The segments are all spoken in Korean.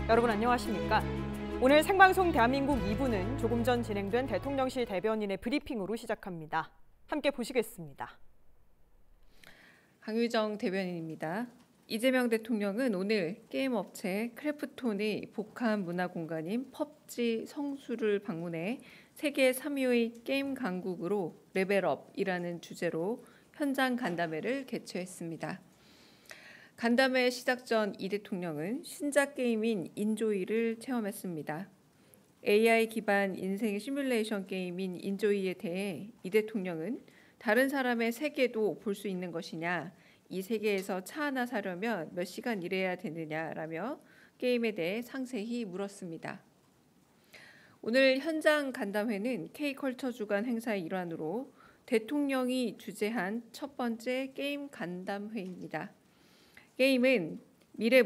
여러분 안녕하십니까? 오늘 생방송 대한민국 2부는 조금 전 진행된 대통령실 대변인의 브리핑으로 시작합니다. 함께 보시겠습니다. 강유정 대변인입니다. 이재명 대통령은 오늘 게임 업체 크래프톤의 복합 문화 공간인 펍지 성수를 방문해 세계 3위의 게임 강국으로 레벨업이라는 주제로 현장 간담회를 개최했습니다. 간담회 시작 전 이 대통령은 신작 게임인 인조이를 체험했습니다. AI 기반 인생 시뮬레이션 게임인 인조이에 대해 이 대통령은 다른 사람의 세계도 볼 수 있는 것이냐, 이 세계에서 차 하나 사려면 몇 시간 일해야 되느냐라며 게임에 대해 상세히 물었습니다. 오늘 현장 간담회는 K컬처 주간 행사의 일환으로 대통령이 주재한 첫 번째 게임 간담회입니다. 게임은 미래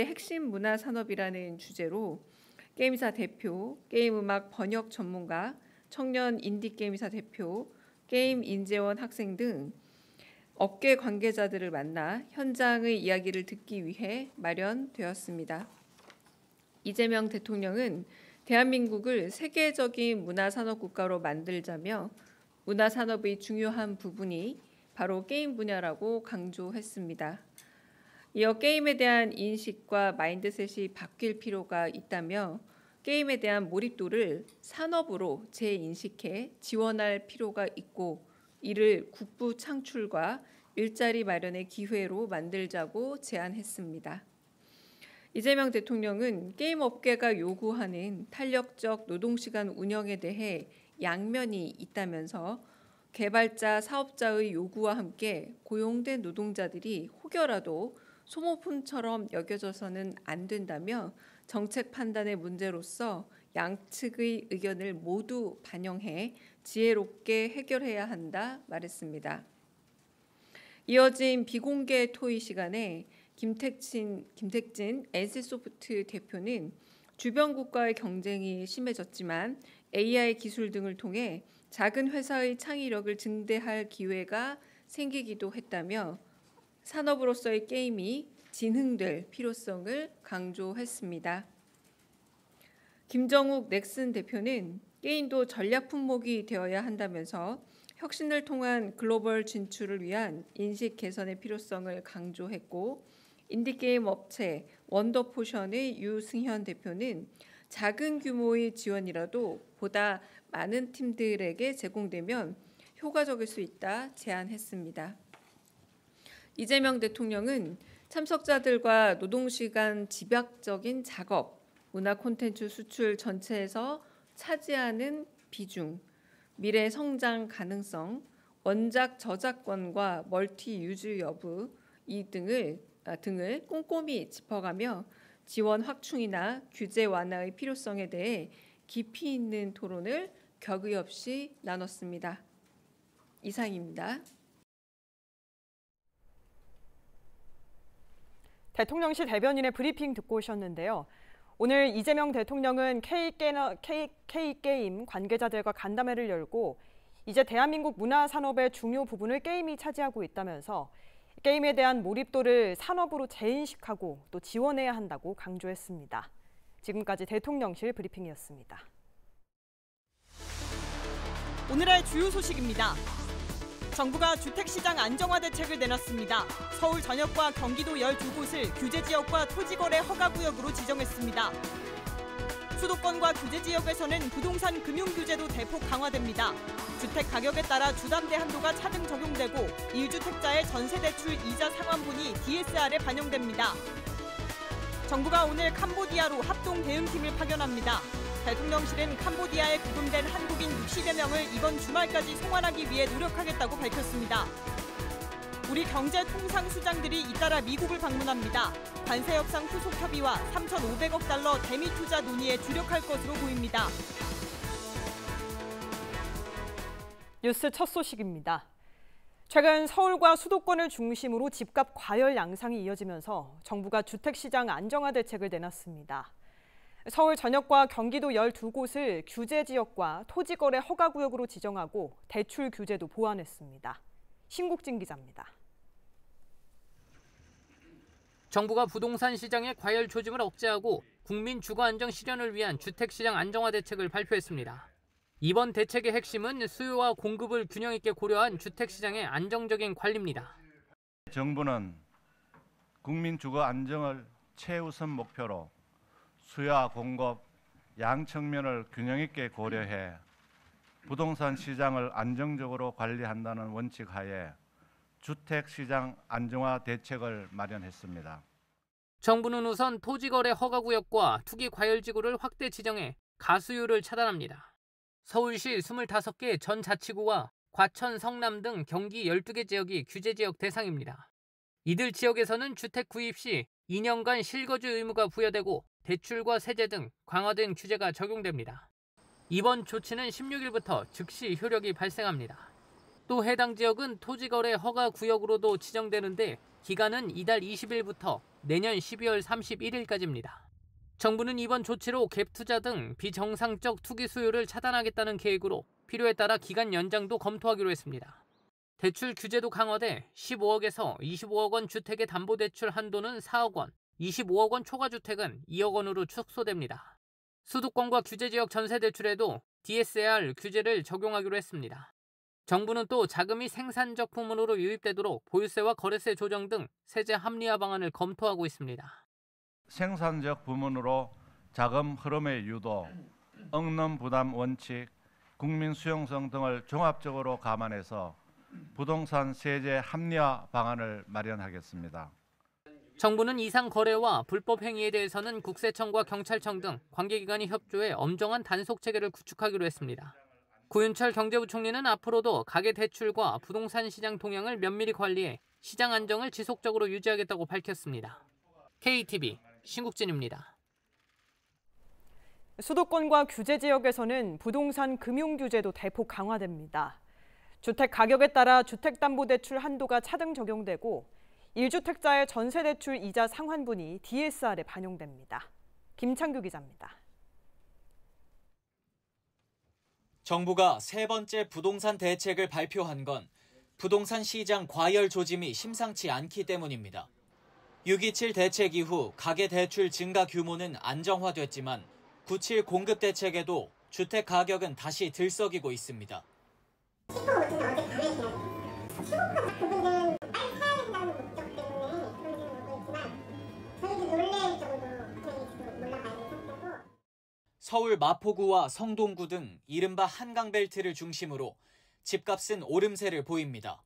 핵심 문화 산업이라는 주제로 게임사 대표, 게임 음악 번역 전문가, 청년 인디 게임사 대표, 게임 인재원 학생 등 업계 관계자들을 만나 현장의 이야기를 듣기 위해 마련되었습니다. 이재명 대통령은 대한민국을 세계적인 문화산업 국가로 만들자며 문화산업의 중요한 부분이 바로 게임 분야라고 강조했습니다. 이어 게임에 대한 인식과 마인드셋이 바뀔 필요가 있다며 게임에 대한 몰입도를 산업으로 재인식해 지원할 필요가 있고 이를 국부 창출과 일자리 마련의 기회로 만들자고 제안했습니다. 이재명 대통령은 게임 업계가 요구하는 탄력적 노동시간 운영에 대해 양면이 있다면서 개발자, 사업자의 요구와 함께 고용된 노동자들이 혹여라도 소모품처럼 여겨져서는 안 된다며 정책 판단의 문제로서 양측의 의견을 모두 반영해 지혜롭게 해결해야 한다 말했습니다. 이어진 비공개 토의 시간에 김택진 NC소프트 대표는 주변 국가의 경쟁이 심해졌지만 AI 기술 등을 통해 작은 회사의 창의력을 증대할 기회가 생기기도 했다며 산업으로서의 게임이 진흥될 필요성을 강조했습니다. 김정욱 넥슨 대표는 게임도 전략 품목이 되어야 한다면서 혁신을 통한 글로벌 진출을 위한 인식 개선의 필요성을 강조했고 인디게임 업체 원더포션의 유승현 대표는 작은 규모의 지원이라도 보다 많은 팀들에게 제공되면 효과적일 수 있다 제안했습니다. 이재명 대통령은 참석자들과 노동시간 집약적인 작업, 문화 콘텐츠 수출 전체에서 차지하는 비중, 미래 성장 가능성, 원작 저작권과 멀티 유즈 여부 등을 꼼꼼히 짚어가며 지원 확충이나 규제 완화의 필요성에 대해 깊이 있는 토론을 격의 없이 나눴습니다. 이상입니다. 대통령실 대변인의 브리핑 듣고 오셨는데요. 오늘 이재명 대통령은 K게임 관계자들과 간담회를 열고 이제 대한민국 문화산업의 중요 부분을 게임이 차지하고 있다면서 게임에 대한 몰입도를 산업으로 재인식하고 또 지원해야 한다고 강조했습니다. 지금까지 대통령실 브리핑이었습니다. 오늘의 주요 소식입니다. 정부가 주택시장 안정화 대책을 내놨습니다. 서울 전역과 경기도 12곳을 규제지역과 토지거래 허가구역으로 지정했습니다. 수도권과 규제지역에서는 부동산 금융규제도 대폭 강화됩니다. 주택 가격에 따라 주담대 한도가 차등 적용되고 1주택자의 전세대출 이자 상환분이 DSR에 반영됩니다. 정부가 오늘 캄보디아로 합동 대응팀을 파견합니다. 대통령실은 캄보디아에 구금된 한국인 60여 명을 이번 주말까지 송환하기 위해 노력하겠다고 밝혔습니다. 우리 경제통상수장들이 잇따라 미국을 방문합니다. 관세 협상 후속 협의와 3,500억 달러 대미 투자 논의에 주력할 것으로 보입니다. 뉴스 첫 소식입니다. 최근 서울과 수도권을 중심으로 집값 과열 양상이 이어지면서 정부가 주택시장 안정화 대책을 내놨습니다. 서울 전역과 경기도 12곳을 규제지역과 토지거래 허가구역으로 지정하고 대출 규제도 보완했습니다. 신국진 기자입니다. 정부가 부동산 시장의 과열 조짐을 억제하고 국민 주거 안정 실현을 위한 주택시장 안정화 대책을 발표했습니다. 이번 대책의 핵심은 수요와 공급을 균형 있게 고려한 주택시장의 안정적인 관리입니다. 정부는 국민 주거 안정을 최우선 목표로 수요와 공급 양 측면을 균형 있게 고려해 부동산 시장을 안정적으로 관리한다는 원칙 하에 주택시장 안정화 대책을 마련했습니다. 정부는 우선 토지거래 허가구역과 투기과열지구를 확대 지정해 가수요를 차단합니다. 서울시 25개 전 자치구와 과천, 성남 등 경기 12개 지역이 규제지역 대상입니다. 이들 지역에서는 주택 구입 시 2년간 실거주 의무가 부여되고 대출과 세제 등 강화된 규제가 적용됩니다. 이번 조치는 16일부터 즉시 효력이 발생합니다. 또 해당 지역은 토지거래 허가구역으로도 지정되는데 기간은 이달 20일부터 내년 12월 31일까지입니다. 정부는 이번 조치로 갭투자 등 비정상적 투기 수요를 차단하겠다는 계획으로 필요에 따라 기간 연장도 검토하기로 했습니다. 대출 규제도 강화돼 15억에서 25억 원 주택의 담보대출 한도는 4억 원, 25억 원 초과주택은 2억 원으로 축소됩니다. 수도권과 규제지역 전세대출에도 DSR 규제를 적용하기로 했습니다. 정부는 또 자금이 생산적 부문으로 유입되도록 보유세와 거래세 조정 등 세제 합리화 방안을 검토하고 있습니다. 생산적 부문으로 자금 흐름의 유도, 억능 부담 원칙, 국민 수용성 등을 종합적으로 감안해서 부동산 세제 합리화 방안을 마련하겠습니다. 정부는 이상 거래와 불법 행위에 대해서는 국세청과 경찰청 등 관계기관이 협조해 엄정한 단속 체계를 구축하기로 했습니다. 구윤철 경제부총리는 앞으로도 가계대출과 부동산 시장 동향을 면밀히 관리해 시장 안정을 지속적으로 유지하겠다고 밝혔습니다. KTV 신국진입니다. 수도권과 규제 지역에서는 부동산 금융 규제도 대폭 강화됩니다. 주택 가격에 따라 주택담보대출 한도가 차등 적용되고 1주택자의 전세대출 이자 상환분이 DSR에 반영됩니다. 김창규 기자입니다. 정부가 세 번째 부동산 대책을 발표한 건 부동산 시장 과열 조짐이 심상치 않기 때문입니다. 6.27 대책 이후 가계대출 증가 규모는 안정화됐지만 9.7 공급 대책에도 주택 가격은 다시 들썩이고 있습니다. 서울 마포구와 성동구 등 이른바 한강벨트를 중심으로 집값은 오름세를 보입니다.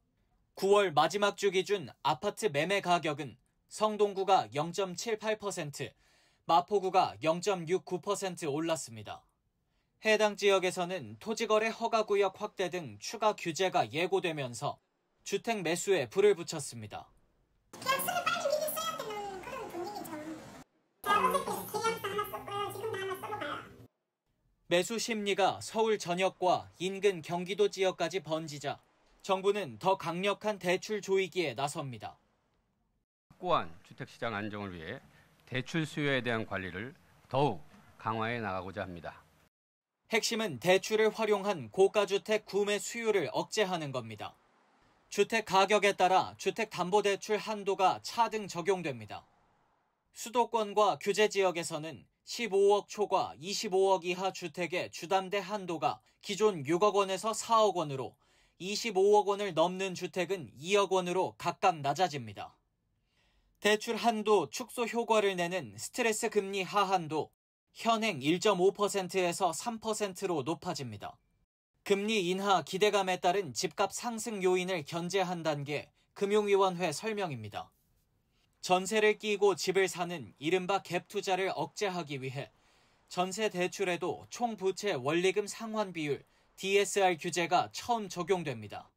9월 마지막 주 기준 아파트 매매 가격은 성동구가 0.78%, 마포구가 0.69% 올랐습니다. 해당 지역에서는 토지거래 허가구역 확대 등 추가 규제가 예고되면서 주택 매수에 불을 붙였습니다. 계약서를 빨리 미리 써야 되는 그런 분위기죠. 계약서 하나 썼고요. 지금도 하나 써봐요. 매수 심리가 서울 전역과 인근 경기도 지역까지 번지자 정부는 더 강력한 대출 조이기에 나섭니다. 확고한 주택시장 안정을 위해 대출 수요에 대한 관리를 더욱 강화해 나가고자 합니다. 핵심은 대출을 활용한 고가주택 구매 수요를 억제하는 겁니다. 주택 가격에 따라 주택담보대출 한도가 차등 적용됩니다. 수도권과 규제 지역에서는 15억 초과 25억 이하 주택의 주담대 한도가 기존 6억 원에서 4억 원으로 25억 원을 넘는 주택은 2억 원으로 각각 낮아집니다. 대출 한도 축소 효과를 내는 스트레스 금리 하한도 현행 1.5%에서 3%로 높아집니다. 금리 인하 기대감에 따른 집값 상승 요인을 견제한다는 게 금융위원회 설명입니다. 전세를 끼고 집을 사는 이른바 갭 투자를 억제하기 위해 전세 대출에도 총부채 원리금 상환 비율 DSR 규제가 처음 적용됩니다.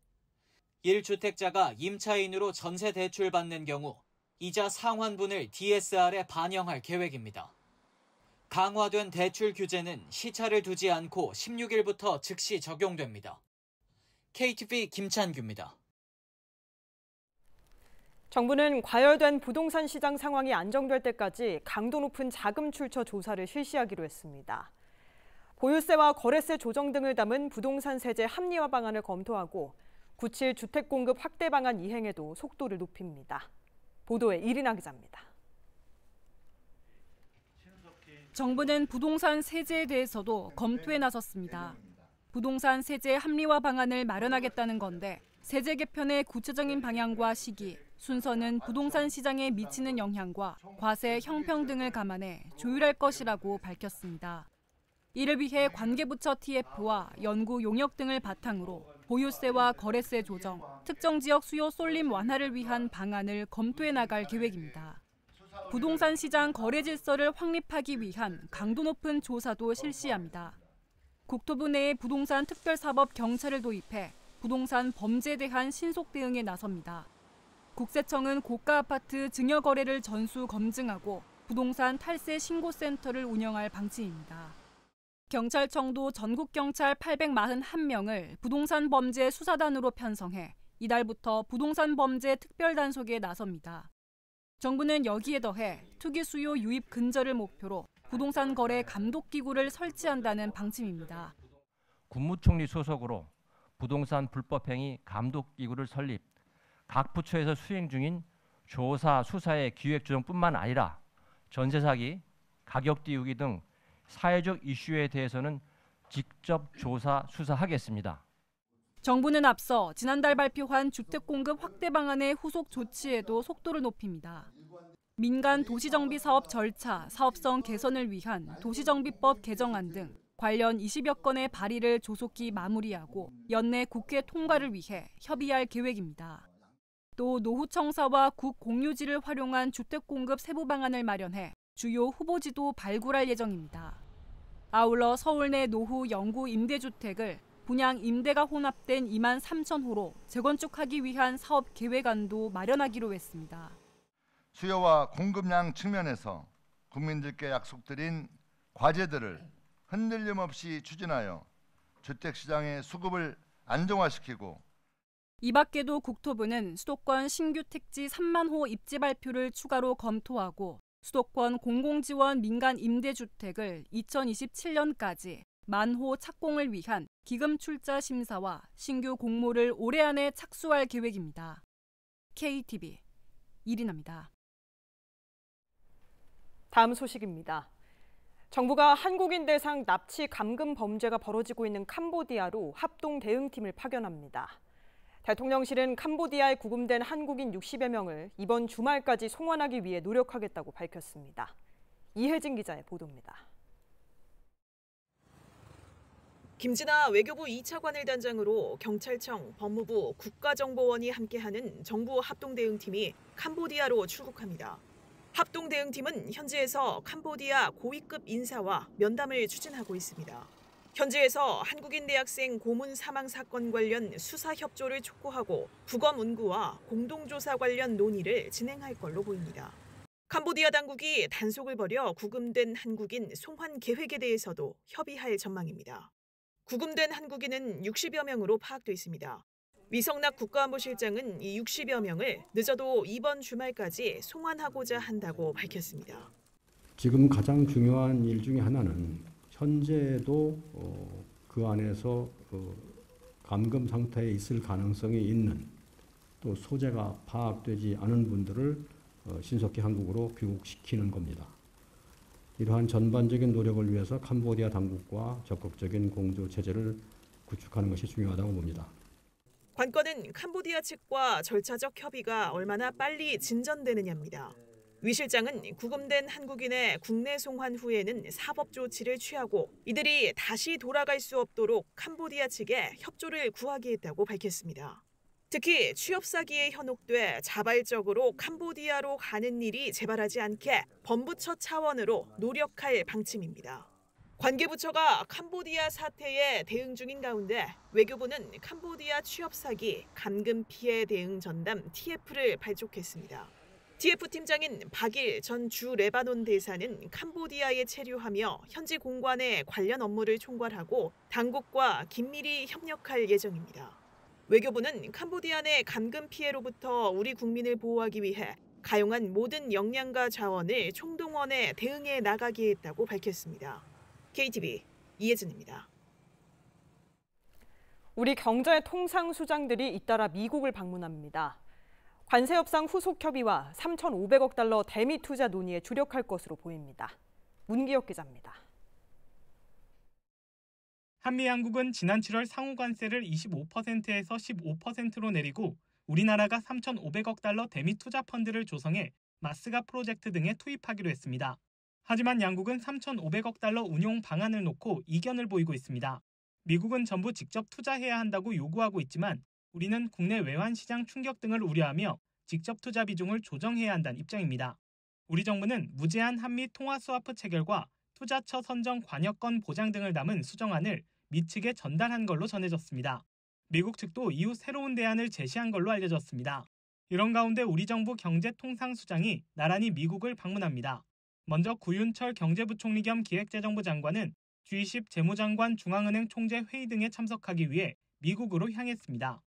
1주택자가 임차인으로 전세 대출 받는 경우 이자 상환분을 DSR에 반영할 계획입니다. 강화된 대출 규제는 시차를 두지 않고 16일부터 즉시 적용됩니다. KTV 김찬규입니다. 정부는 과열된 부동산 시장 상황이 안정될 때까지 강도 높은 자금 출처 조사를 실시하기로 했습니다. 보유세와 거래세 조정 등을 담은 부동산 세제 합리화 방안을 검토하고 9.7 주택 공급 확대 방안 이행에도 속도를 높입니다. 보도에 이리나 기자입니다. 정부는 부동산 세제에 대해서도 검토에 나섰습니다. 부동산 세제 합리화 방안을 마련하겠다는 건데 세제 개편의 구체적인 방향과 시기, 순서는 부동산 시장에 미치는 영향과 과세 형평 등을 감안해 조율할 것이라고 밝혔습니다. 이를 위해 관계부처 TF와 연구 용역 등을 바탕으로 보유세와 거래세 조정, 특정 지역 수요 쏠림 완화를 위한 방안을 검토해 나갈 계획입니다. 부동산 시장 거래 질서를 확립하기 위한 강도 높은 조사도 실시합니다. 국토부 내에 부동산 특별사법 경찰을 도입해 부동산 범죄에 대한 신속 대응에 나섭니다. 국세청은 고가 아파트 증여 거래를 전수 검증하고 부동산 탈세 신고센터를 운영할 방침입니다. 경찰청도 전국경찰 841명을 부동산 범죄 수사단으로 편성해 이달부터 부동산 범죄 특별단속에 나섭니다. 정부는 여기에 더해 투기 수요 유입 근절을 목표로 부동산 거래 감독기구를 설치한다는 방침입니다. 국무총리 소속으로 부동산 불법행위 감독기구를 설립, 각 부처에서 수행 중인 조사, 수사의 기획 조정뿐만 아니라 전세 사기, 가격 띄우기 등 사회적 이슈에 대해서는 직접 조사, 수사하겠습니다. 정부는 앞서 지난달 발표한 주택 공급 확대 방안의 후속 조치에도 속도를 높입니다. 민간 도시정비 사업 절차, 사업성 개선을 위한 도시정비법 개정안 등 관련 20여 건의 발의를 조속히 마무리하고 연내 국회 통과를 위해 협의할 계획입니다. 또 노후청사와 국공유지를 활용한 주택 공급 세부 방안을 마련해 주요 후보지도 발굴할 예정입니다. 아울러 서울 내 노후 영구 임대주택을 분양 임대가 혼합된 2만 3천 호로 재건축하기 위한 사업 계획안도 마련하기로 했습니다. 수요와 공급량 측면에서 국민들께 약속드린 과제들을 흔들림 없이 추진하여 주택시장의 수급을 안정화시키고 이 밖에도 국토부는 수도권 신규 택지 3만 호 입지 발표를 추가로 검토하고 수도권 공공지원 민간 임대주택을 2027년까지 10,000호 착공을 위한 기금 출자 심사와 신규 공모를 올해 안에 착수할 계획입니다. KTV 이리나입니다. 다음 소식입니다. 정부가 한국인 대상 납치 감금 범죄가 벌어지고 있는 캄보디아로 합동 대응팀을 파견합니다. 대통령실은 캄보디아에 구금된 한국인 60여 명을 이번 주말까지 송환하기 위해 노력하겠다고 밝혔습니다. 이혜진 기자의 보도입니다. 김진아 외교부 2차 관일단장으로 경찰청, 법무부, 국가정보원이 함께하는 정부 합동대응팀이 캄보디아로 출국합니다. 합동대응팀은 현지에서 캄보디아 고위급 인사와 면담을 추진하고 있습니다. 현지에서 한국인 대학생 고문 사망 사건 관련 수사 협조를 촉구하고 부검 운구와 공동조사 관련 논의를 진행할 걸로 보입니다. 캄보디아 당국이 단속을 벌여 구금된 한국인 송환 계획에 대해서도 협의할 전망입니다. 구금된 한국인은 60여 명으로 파악돼 있습니다. 위성락 국가안보실장은 이 60여 명을 늦어도 이번 주말까지 송환하고자 한다고 밝혔습니다. 지금 가장 중요한 일 중에 하나는 현재도 그 안에서 감금 상태에 있을 가능성이 있는 또 소재가 파악되지 않은 분들을 신속히 한국으로 귀국시키는 겁니다. 이러한 전반적인 노력을 위해서 캄보디아 당국과 적극적인 공조 체제를 구축하는 것이 중요하다고 봅니다. 관건은 캄보디아 측과 절차적 협의가 얼마나 빨리 진전되느냐입니다. 위 실장은 구금된 한국인의 국내 송환 후에는 사법 조치를 취하고 이들이 다시 돌아갈 수 없도록 캄보디아 측에 협조를 구하겠다고 밝혔습니다. 특히 취업 사기에 현혹돼 자발적으로 캄보디아로 가는 일이 재발하지 않게 범부처 차원으로 노력할 방침입니다. 관계부처가 캄보디아 사태에 대응 중인 가운데 외교부는 캄보디아 취업 사기 감금 피해 대응 전담 TF를 발족했습니다. TF 팀장인 박일 전 주 레바논 대사는 캄보디아에 체류하며 현지 공관의 관련 업무를 총괄하고 당국과 긴밀히 협력할 예정입니다. 외교부는 캄보디아 내 감금 피해로부터 우리 국민을 보호하기 위해 가용한 모든 역량과 자원을 총동원해 대응해 나가겠다고 밝혔습니다. KTV 이혜진입니다. 우리 경제통상수장들이 잇따라 미국을 방문합니다. 관세 협상 후속 협의와 3,500억 달러 대미 투자 논의에 주력할 것으로 보입니다. 문기혁 기자입니다. 한미양국은 지난 7월 상호관세를 25%에서 15%로 내리고 우리나라가 3,500억 달러 대미 투자 펀드를 조성해 마스가 프로젝트 등에 투입하기로 했습니다. 하지만 양국은 3,500억 달러 운용 방안을 놓고 이견을 보이고 있습니다. 미국은 전부 직접 투자해야 한다고 요구하고 있지만 우리는 국내 외환 시장 충격 등을 우려하며 직접 투자 비중을 조정해야 한다는 입장입니다. 우리 정부는 무제한 한미 통화 스와프 체결과 투자처 선정 관여권 보장 등을 담은 수정안을 미 측에 전달한 걸로 전해졌습니다. 미국 측도 이후 새로운 대안을 제시한 걸로 알려졌습니다. 이런 가운데 우리 정부 경제통상수장이 나란히 미국을 방문합니다. 먼저 구윤철 경제부총리 겸 기획재정부 장관은 G20 재무장관 중앙은행 총재 회의 등에 참석하기 위해 미국으로 향했습니다.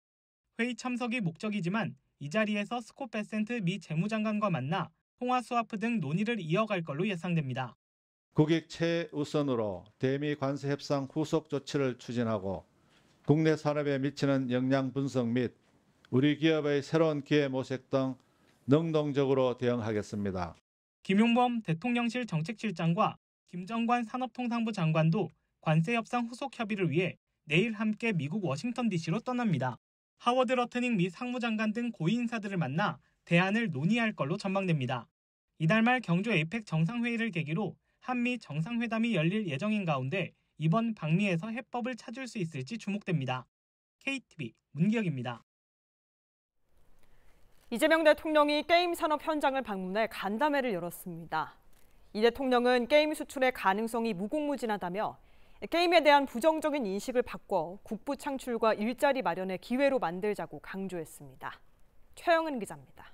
회의 참석이 목적이지만 이 자리에서 스콧 베센트 미 재무장관과 만나 통화 스와프 등 논의를 이어갈 걸로 예상됩니다. 국익 최우선으로 대미 관세 협상 후속 조치를 추진하고 국내 산업에 미치는 영향 분석 및 우리 기업의 새로운 기회 모색 등 능동적으로 대응하겠습니다. 김용범 대통령실 정책실장과 김정관 산업통상부 장관도 관세 협상 후속 협의를 위해 내일 함께 미국 워싱턴 DC로 떠납니다. 하워드 러트닝 미 상무장관 등 고위 인사들을 만나 대안을 논의할 걸로 전망됩니다. 이달 말 경주 에이펙 정상회의를 계기로 한미 정상회담이 열릴 예정인 가운데 이번 방미에서 해법을 찾을 수 있을지 주목됩니다. KTV 문기혁입니다. 이재명 대통령이 게임 산업 현장을 방문해 간담회를 열었습니다. 이 대통령은 게임 수출의 가능성이 무궁무진하다며 게임에 대한 부정적인 인식을 바꿔 국부 창출과 일자리 마련의 기회로 만들자고 강조했습니다. 최영은 기자입니다.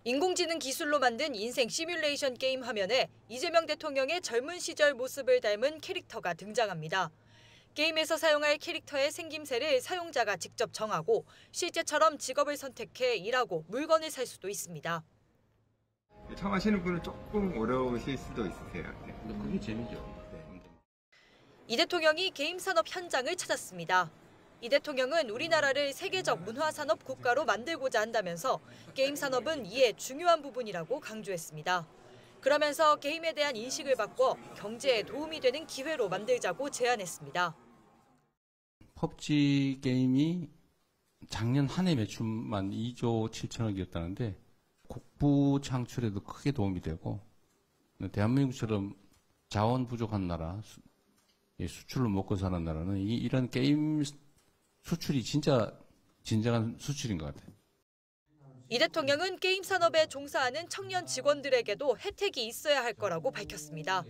인공지능 기술로 만든 인생 시뮬레이션 게임 화면에 이재명 대통령의 젊은 시절 모습을 닮은 캐릭터가 등장합니다. 게임에서 사용할 캐릭터의 생김새를 사용자가 직접 정하고 실제처럼 직업을 선택해 일하고 물건을 살 수도 있습니다. 처음 하시는 분은 조금 어려우실 수도 있으세요. 근데 그게 재미죠. 이 대통령이 게임 산업 현장을 찾았습니다. 이 대통령은 우리나라를 세계적 문화산업 국가로 만들고자 한다면서 게임 산업은 이에 중요한 부분이라고 강조했습니다. 그러면서 게임에 대한 인식을 바꿔 경제에 도움이 되는 기회로 만들자고 제안했습니다. 펍지 게임이 작년 한 해 매출만 2조 7천억이었다는데 국부 창출에도 크게 도움이 되고 대한민국처럼 자원 부족한 나라, 수출로 먹고 사는 나라는 이런 게임 수출이 진짜 진정한 수출인 것 같아요. 이 대통령은 게임 산업에 종사하는 청년 직원들에게도 혜택이 있어야 할 거라고 밝혔습니다.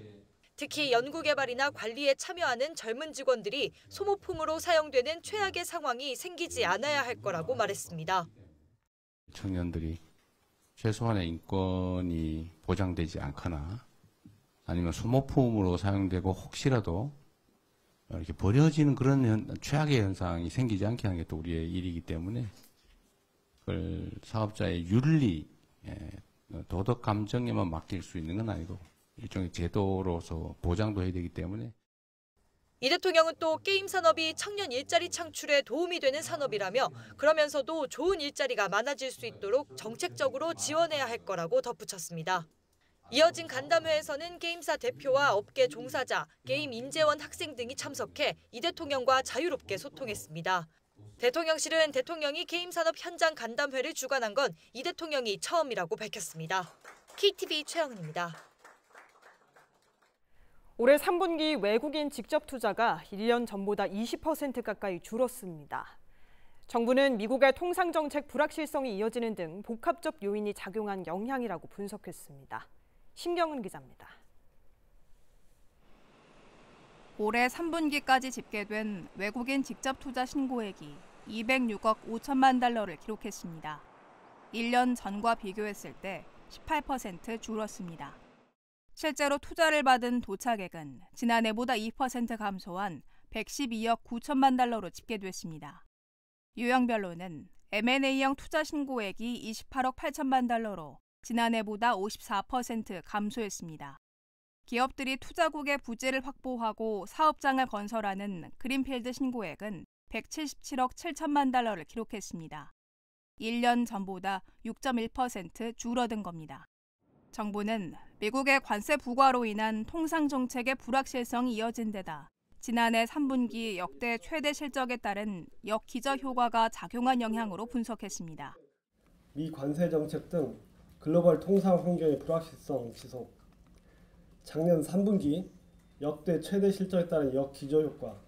특히 연구개발이나 관리에 참여하는 젊은 직원들이 소모품으로 사용되는 최악의 상황이 생기지 않아야 할 거라고 말했습니다. 청년들이 최소한의 인권이 보장되지 않거나 아니면 소모품으로 사용되고 혹시라도 이렇게 버려지는 그런 최악의 현상이 생기지 않게 하는 게 또 우리의 일이기 때문에 그걸 사업자의 윤리, 도덕 감정에만 맡길 수 있는 건 아니고 일종의 제도로서 보장도 해야 되기 때문에. 이 대통령은 또 게임 산업이 청년 일자리 창출에 도움이 되는 산업이라며 그러면서도 좋은 일자리가 많아질 수 있도록 정책적으로 지원해야 할 거라고 덧붙였습니다. 이어진 간담회에서는 게임사 대표와 업계 종사자, 게임 인재원 학생 등이 참석해 이 대통령과 자유롭게 소통했습니다. 대통령실은 대통령이 게임 산업 현장 간담회를 주관한 건 이 대통령이 처음이라고 밝혔습니다. KTV 최영은입니다. 올해 3분기 외국인 직접 투자가 1년 전보다 20% 가까이 줄었습니다. 정부는 미국의 통상정책 불확실성이 이어지는 등 복합적 요인이 작용한 영향이라고 분석했습니다. 신경은 기자입니다. 올해 3분기까지 집계된 외국인 직접 투자 신고액이 206억 5천만 달러를 기록했습니다. 1년 전과 비교했을 때 18% 줄었습니다. 실제로 투자를 받은 도착액은 지난해보다 2% 감소한 112억 9천만 달러로 집계됐습니다. 유형별로는 M&A형 투자 신고액이 28억 8천만 달러로 지난해보다 54% 감소했습니다. 기업들이 투자국의 부지를 확보하고 사업장을 건설하는 그린필드 신고액은 177억 7천만 달러를 기록했습니다. 1년 전보다 6.1% 줄어든 겁니다. 정부는 미국의 관세 부과로 인한 통상 정책의 불확실성이 이어진 데다 지난해 3분기 역대 최대 실적에 따른 역기저 효과가 작용한 영향으로 분석했습니다. 미 관세 정책 등 글로벌 통상 환경의 불확실성 지속, 작년 3분기 역대 최대 실적에 따른 역기저 효과,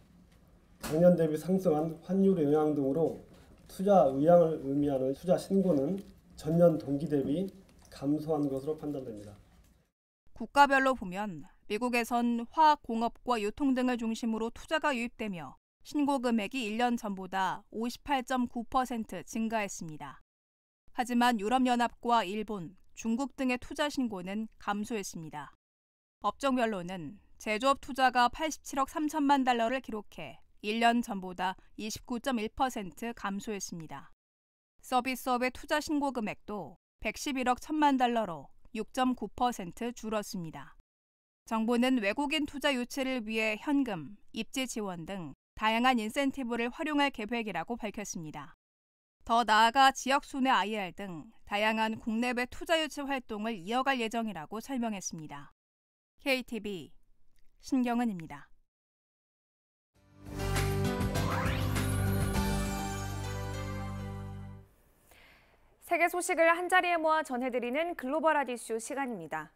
작년 대비 상승한 환율 영향 등으로 투자 의향을 의미하는 투자 신고는 전년 동기 대비 감소한 것으로 판단됩니다. 국가별로 보면 미국에선 화학공업과 유통 등을 중심으로 투자가 유입되며 신고 금액이 1년 전보다 58.9% 증가했습니다. 하지만 유럽연합과 일본, 중국 등의 투자 신고는 감소했습니다. 업종별로는 제조업 투자가 87억 3천만 달러를 기록해 1년 전보다 29.1% 감소했습니다. 서비스업의 투자 신고 금액도 111억 1천만 달러로 6.9% 줄었습니다. 정부는 외국인 투자 유치를 위해 현금, 입지 지원 등 다양한 인센티브를 활용할 계획이라고 밝혔습니다. 더 나아가 지역 순회 IR 등 다양한 국내외 투자 유치 활동을 이어갈 예정이라고 설명했습니다. KTV 신경은입니다. 세계 소식을 한자리에 모아 전해드리는 글로벌 이슈 시간입니다.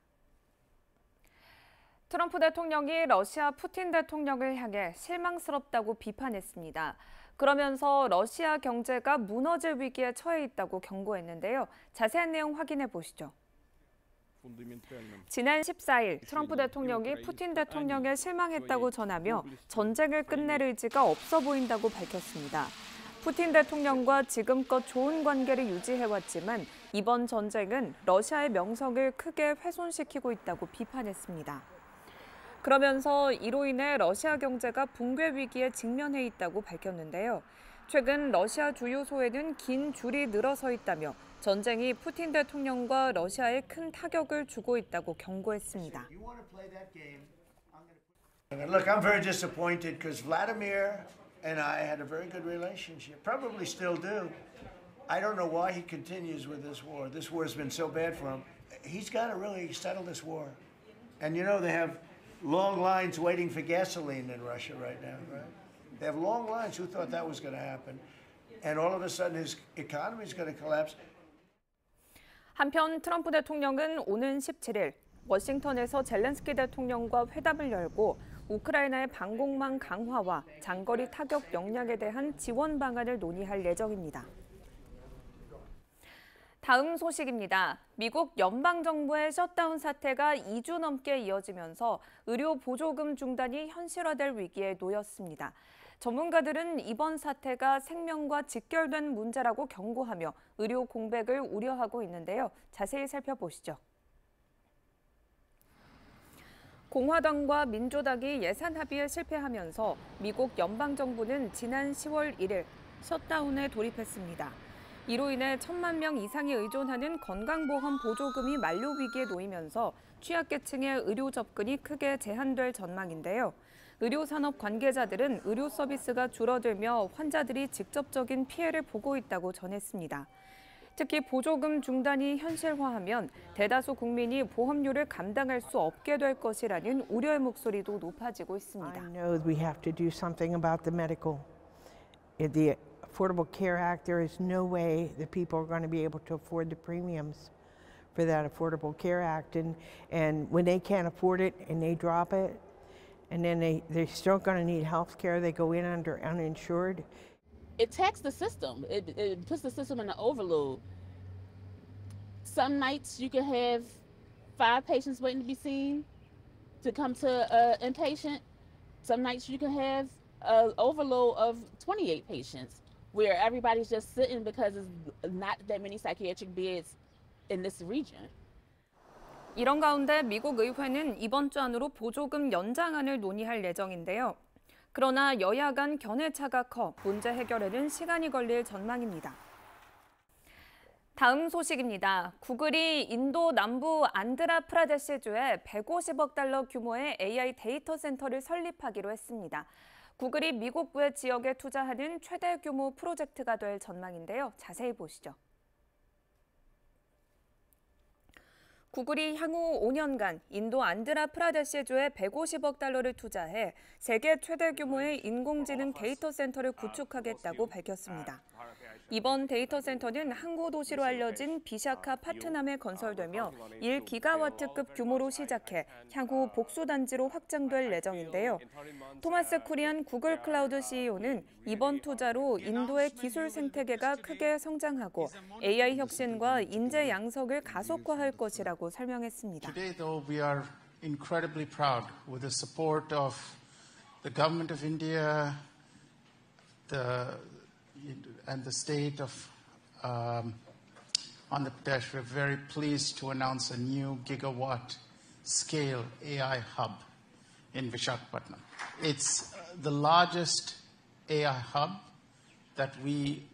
트럼프 대통령이 러시아 푸틴 대통령을 향해 실망스럽다고 비판했습니다. 그러면서 러시아 경제가 무너질 위기에 처해 있다고 경고했는데요. 자세한 내용 확인해 보시죠. 지난 14일 트럼프 대통령이 푸틴 대통령에 실망했다고 전하며 전쟁을 끝낼 의지가 없어 보인다고 밝혔습니다. 푸틴 대통령과 지금껏 좋은 관계를 유지해왔지만 이번 전쟁은 러시아의 명성을 크게 훼손시키고 있다고 비판했습니다. 그러면서 이로 인해 러시아 경제가 붕괴 위기에 직면해 있다고 밝혔는데요. 최근 러시아 주유소에는 긴 줄이 늘어서 있다며 전쟁이 푸틴 대통령과 러시아에 큰 타격을 주고 있다고 경고했습니다. Look, I'm very disappointed because Vladimir and I had a very good relationship, probably still do. I don't know why he continues with this war. This war has been so bad for him. He's got to really settle this war. And you know, they have long lines waiting for gasoline in Russia right now, right? They have long lines. Who thought that was going to happen? And all of a sudden his economy is going to collapse. 한편 트럼프 대통령은 오는 17일 워싱턴에서 젤렌스키 대통령과 회담을 열고 우크라이나의 방공망 강화와 장거리 타격 역량에 대한 지원 방안을 논의할 예정입니다. 다음 소식입니다. 미국 연방정부의 셧다운 사태가 2주 넘게 이어지면서 의료 보조금 중단이 현실화될 위기에 놓였습니다. 전문가들은 이번 사태가 생명과 직결된 문제라고 경고하며 의료 공백을 우려하고 있는데요. 자세히 살펴보시죠. 공화당과 민주당이 예산 합의에 실패하면서 미국 연방정부는 지난 10월 1일 셧다운에 돌입했습니다. 이로 인해 1,000만 명 이상이 의존하는 건강보험 보조금이 만료 위기에 놓이면서 취약계층의 의료 접근이 크게 제한될 전망인데요. 의료산업 관계자들은 의료 서비스가 줄어들며 환자들이 직접적인 피해를 보고 있다고 전했습니다. 특히 보조금 중단이 현실화하면 대다수 국민이 보험료를 감당할 수 없게 될 것이라는 우려의 목소리도 높아지고 있습니다. I know we have to do something about the medical. In the Affordable Care Act, there is no way that people are going to be able to afford the premiums for that Affordable Care Act. And when they can't afford it and they drop it, and then they're still going to need health care, they go in under uninsured. It taxes the system. It puts the system in an overload. Some nights you can have 5 patients waiting to be seen to come to inpatient. Some nights you can have an overload of 28 patients where everybody's just sitting because there's not that many psychiatric beds in this region. 이런 가운데 미국 의회는 이번 주 안으로 보조금 연장안을 논의할 예정인데요. 그러나 여야 간 견해차가 커 문제 해결에는 시간이 걸릴 전망입니다. 다음 소식입니다. 구글이 인도 남부 안드라프라데시주에 150억 달러 규모의 AI 데이터 센터를 설립하기로 했습니다. 구글이 미국 외 지역에 투자하는 최대 규모 프로젝트가 될 전망인데요. 자세히 보시죠. 구글이 향후 5년간 인도 안드라프라데시주에 150억 달러를 투자해 세계 최대 규모의 인공지능 데이터 센터를 구축하겠다고 밝혔습니다. 이번 데이터 센터는 항구 도시로 알려진 비샤카 파트남에 건설되며 1기가와트급 규모로 시작해 향후 복수 단지로 확장될 예정인데요. 토마스 쿠리안 구글 클라우드 CEO는 이번 투자로 인도의 기술 생태계가 크게 성장하고 AI 혁신과 인재 양석을 가속화할 것이라고 설명했습니다. Today, though, we are incredibly proud with the support of the government of India, and the state of Andhra Pradesh. We're very pleased to announce a new gigawatt-scale AI hub in Visakhapatnam. It's the largest AI hub that we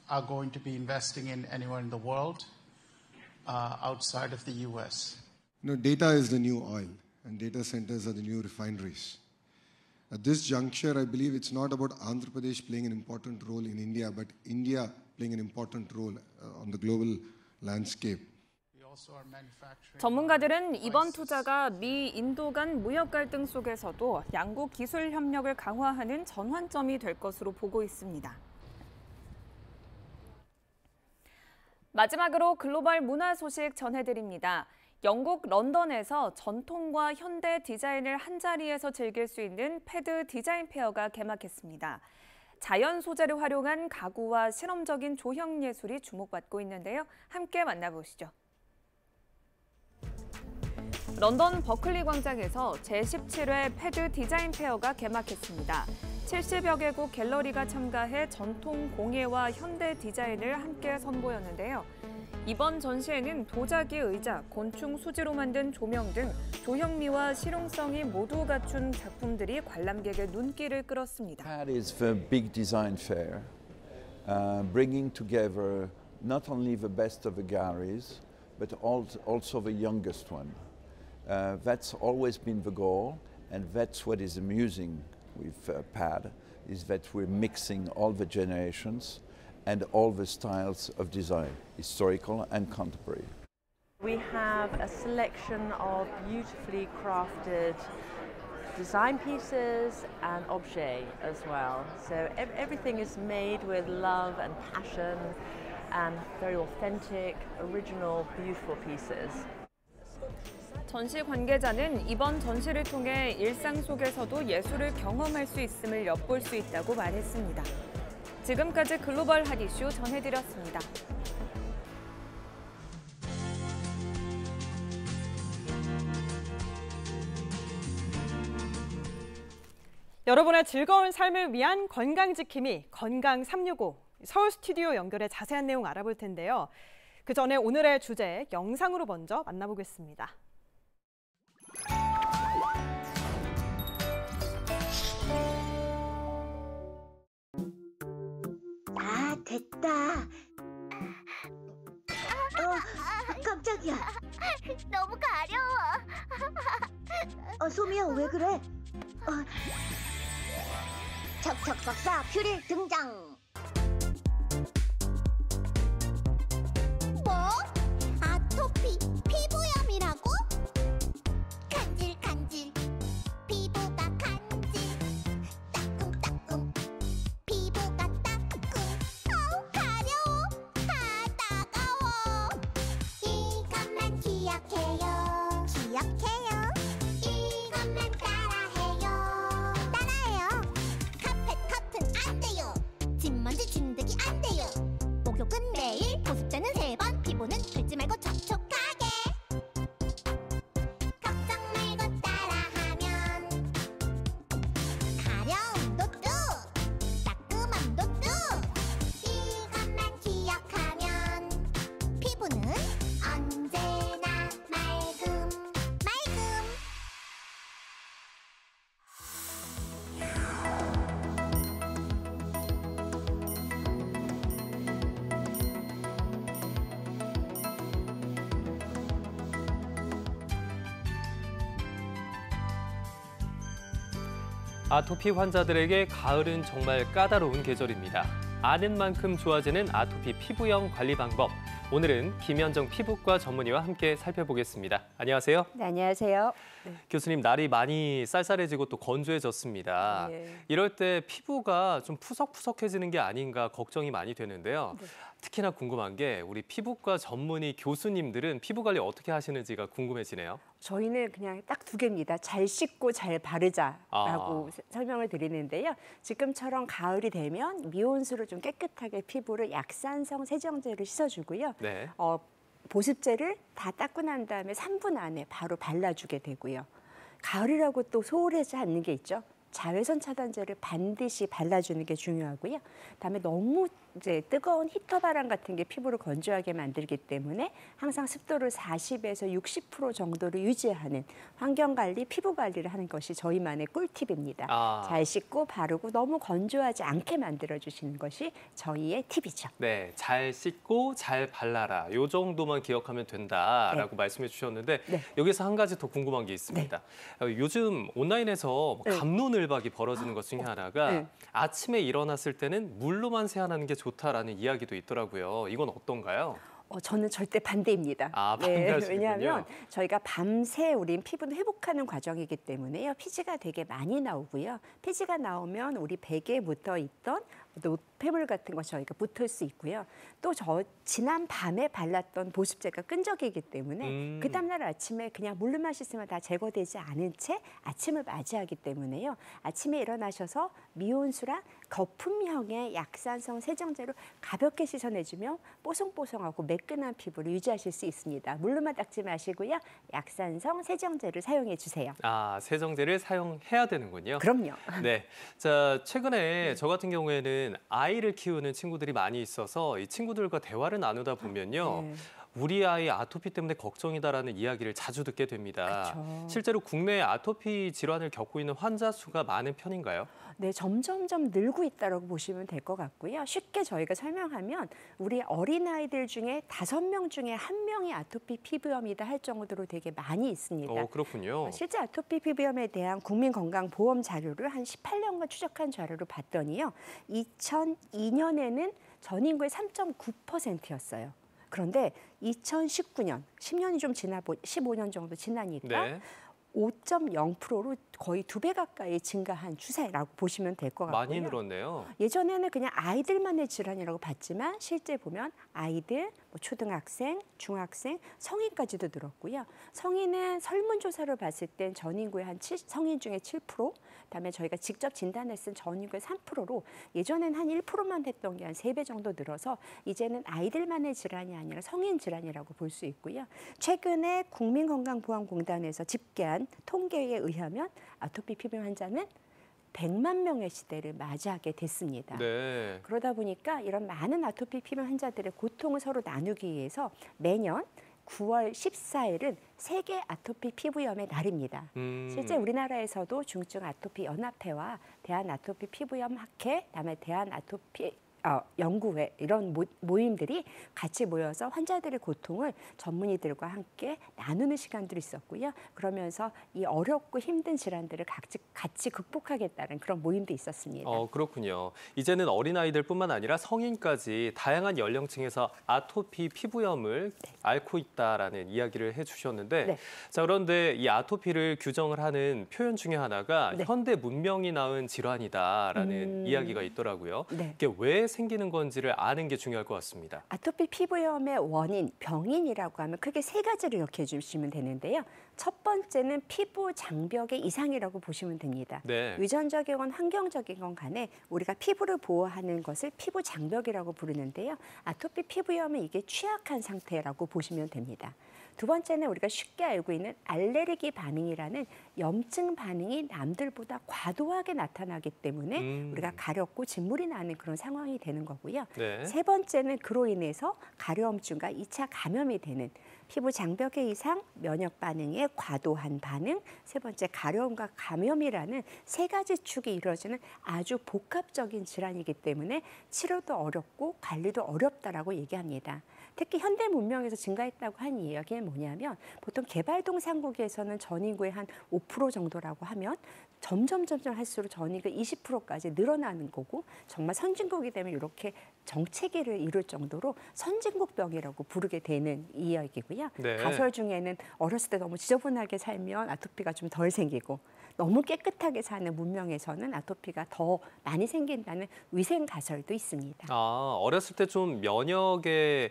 are going to be investing in anywhere in the world outside of the US. Data is the new oil, and data centers are the new refineries. At this juncture, I believe it's not about Andhra Pradesh playing an important role in India, but India playing an important role on the global landscape. 전문가들은 이번 투자가 미, 인도 간 무역 갈등 속에서도 양국 기술 협력을 강화하는 전환점이 될 것으로 보고 있습니다. 마지막으로 글로벌 문화 소식 전해드립니다. 영국 런던에서 전통과 현대 디자인을 한자리에서 즐길 수 있는 패드 디자인 페어가 개막했습니다. 자연 소재를 활용한 가구와 실험적인 조형 예술이 주목받고 있는데요. 함께 만나보시죠. 런던 버클리 광장에서 제17회 패드 디자인 페어가 개막했습니다. 70여 개국 갤러리가 참가해 전통 공예와 현대 디자인을 함께 선보였는데요. 이번 전시회는 도자기 의자, 곤충 수지로 만든 조명 등 조형미와 실용성이 모두 갖춘 작품들이 관람객의 눈길을 끌었습니다. PAD is the big design fair, bringing together not only the best of the galleries, but also the youngest one. That's always been the goal, and that's what is amusing with PAD, is that we're mixing all the generations and all the styles of design, historical and contemporary. We have a selection of beautifully crafted design pieces and objets as well. So everything is made with love and passion and very authentic, original, beautiful pieces. 전시 관계자는 이번 전시를 통해 일상 속에서도 예술을 경험할 수 있음을 엿볼 수 있다고 말했습니다. 지금까지 글로벌 핫 이슈 전해드렸습니다. 여러분의 즐거운 삶을 위한 건강지킴이 건강 365 서울 스튜디오 연결해 자세한 내용 알아볼 텐데요. 그 전에 오늘의 주제 영상으로 먼저 만나보겠습니다. 아, 됐다. 깜짝이야. 너무 가려워. 소미야, 왜 그래? 척척 박사 퓨리 등장. 뭐? 아토피 피부염이라고? 간질간질 피부가 간질 따끔따끔 피부가 따끔 아우 가려워 따가워 이것만 기억해요 이것만 따라해요 카펫 안 돼요 진먼지 진드기 안 돼요 목욕은 매일 보습제는 3번 피부는 긁지 말고 촉촉하게 걱정 말고 따라하면 가려움도 뚝 따끔함도 뚝 이것만 기억하면 피부는 언제나 맑음 아토피 환자들에게 가을은 정말 까다로운 계절입니다. 아는 만큼 좋아지는 아토피 피부염 관리 방법. 오늘은 김현정 피부과 전문의와 함께 살펴보겠습니다. 안녕하세요. 네, 안녕하세요. 교수님, 날이 많이 쌀쌀해지고 또 건조해졌습니다. 이럴 때 피부가 좀 푸석푸석해지는 게 아닌가 걱정이 많이 되는데요. 특히나 궁금한 게 우리 피부과 전문의 교수님들은 피부 관리 어떻게 하시는지가 궁금해지네요. 저희는 그냥 딱 두 개입니다. 잘 씻고 잘 바르자라고 설명을 드리는데요. 지금처럼 가을이 되면 미온수로 좀 깨끗하게 피부를 약산성 세정제를 씻어주고요. 네. 보습제를 다 닦고 난 다음에 3분 안에 바로 발라주게 되고요. 가을이라고 또 소홀하지 않는 게 있죠. 자외선 차단제를 반드시 발라주는 게 중요하고요. 그다음에 너무 이제 뜨거운 히터 바람 같은 게 피부를 건조하게 만들기 때문에 항상 습도를 40에서 60% 정도로 유지하는 환경관리, 피부 관리를 하는 것이 저희만의 꿀팁입니다. 잘 씻고 바르고 너무 건조하지 않게 만들어주시는 것이 저희의 팁이죠. 네, 잘 씻고 잘 발라라. 요 정도만 기억하면 된다라고 말씀해 주셨는데 여기서 한 가지 더 궁금한 게 있습니다. 요즘 온라인에서 갑론을박이 벌어지는 것 중에 하나가 아침에 일어났을 때는 물로만 세안하는 게 좋다라는 이야기도 있더라고요. 이건 어떤가요? 저는 절대 반대입니다. 반대하시군요. 왜냐하면 저희가 밤새 우린 피부는 회복하는 과정이기 때문에요. 피지가 되게 많이 나오고요. 피지가 나오면 우리 베개에 묻어있던 노폐물 같은 것이 저희가 붙을 수 있고요. 또 지난 밤에 발랐던 보습제가 끈적이기 때문에 그 다음날 아침에 그냥 물로만 씻으면 다 제거되지 않은 채 아침을 맞이하기 때문에요. 아침에 일어나셔서 미온수랑 거품형의 약산성 세정제로 가볍게 씻어내주면 뽀송뽀송하고 매끈한 피부를 유지하실 수 있습니다. 물로만 닦지 마시고요. 약산성 세정제를 사용해 주세요. 세정제를 사용해야 되는군요. 그럼요. 네. 자, 최근에 저 같은 경우에는 아이를 키우는 친구들이 많이 있어서 이 친구들과 대화를 나누다 보면요. 우리 아이 아토피 때문에 걱정이다라는 이야기를 자주 듣게 됩니다. 실제로 국내에 아토피 질환을 겪고 있는 환자 수가 많은 편인가요? 네, 점점점 늘고 있다고 보시면 될 것 같고요. 쉽게 저희가 설명하면 우리 어린아이들 중에 5명 중에 1명이 아토피 피부염이다 할 정도로 되게 많이 있습니다. 그렇군요. 실제 아토피 피부염에 대한 국민건강보험 자료를 한 18년간 추적한 자료로 봤더니요. 2002년에는 전 인구의 3.9%였어요. 그런데 2019년, 10년이 좀 지나고 15년 정도 지나니까 5.0%로 거의 2배 가까이 증가한 추세라고 보시면 될 것 같고요. 많이 늘었네요. 예전에는 그냥 아이들만의 질환이라고 봤지만 실제 보면 아이들, 초등학생, 중학생, 성인까지도 늘었고요. 성인은 설문조사를 봤을 땐 전 인구의 성인 중에 7%, 그다음에 저희가 직접 진단을 쓴 전 인구의 3%로 예전엔 한 1%만 했던 게 한 3배 정도 늘어서 이제는 아이들만의 질환이 아니라 성인 질환이라고 볼 수 있고요. 최근에 국민건강보험공단에서 집계한 통계에 의하면 아토피 피부 환자는 100만 명의 시대를 맞이하게 됐습니다. 그러다 보니까 이런 많은 아토피 피부 환자들의 고통을 서로 나누기 위해서 매년 9월 14일은 세계 아토피 피부염의 날입니다. 실제 우리나라에서도 중증 아토피 연합회와 대한 아토피 피부염 학회, 그다음에 대한 아토피 연구회 이런 모임들이 같이 모여서 환자들의 고통을 전문의들과 함께 나누는 시간들이 있었고요. 그러면서 이 어렵고 힘든 질환들을 같이 극복하겠다는 그런 모임도 있었습니다. 그렇군요. 이제는 어린아이들뿐만 아니라 성인까지 다양한 연령층에서 아토피 피부염을 앓고 있다라는 이야기를 해주셨는데 자, 그런데 이 아토피를 규정을 하는 표현 중에 하나가 현대 문명이 낳은 질환이다라는 이야기가 있더라고요. 이게 왜 생기는 건지를 아는 게 중요할 것 같습니다. 아토피 피부염의 원인, 병인이라고 하면 크게 3가지를 기억해 주시면 되는데요. 첫 번째는 피부 장벽의 이상이라고 보시면 됩니다. 유전적인 건 환경적인 건 간에 우리가 피부를 보호하는 것을 피부 장벽이라고 부르는데요. 아토피 피부염은 이게 취약한 상태라고 보시면 됩니다. 두 번째는 우리가 쉽게 알고 있는 알레르기 반응이라는 염증 반응이 남들보다 과도하게 나타나기 때문에 우리가 가렵고 진물이 나는 그런 상황이 되는 거고요. 세 번째는 그로 인해서 가려움증과 2차 감염이 되는 피부 장벽의 이상, 면역 반응의 과도한 반응, 세 번째 가려움과 감염이라는 세 가지 축이 이루어지는 아주 복합적인 질환이기 때문에 치료도 어렵고 관리도 어렵다라고 얘기합니다. 특히 현대 문명에서 증가했다고 한 이야기는 뭐냐면 보통 개발도상국에서는 전 인구의 한 5% 정도라고 하면 점점 할수록 전 인구 20%까지 늘어나는 거고 정말 선진국이 되면 이렇게 정체기를 이룰 정도로 선진국병이라고 부르게 되는 이야기고요. 네. 가설 중에는 어렸을 때 너무 지저분하게 살면 아토피가 좀 덜 생기고 너무 깨끗하게 사는 문명에서는 아토피가 더 많이 생긴다는 위생 가설도 있습니다. 어렸을 때 좀 면역을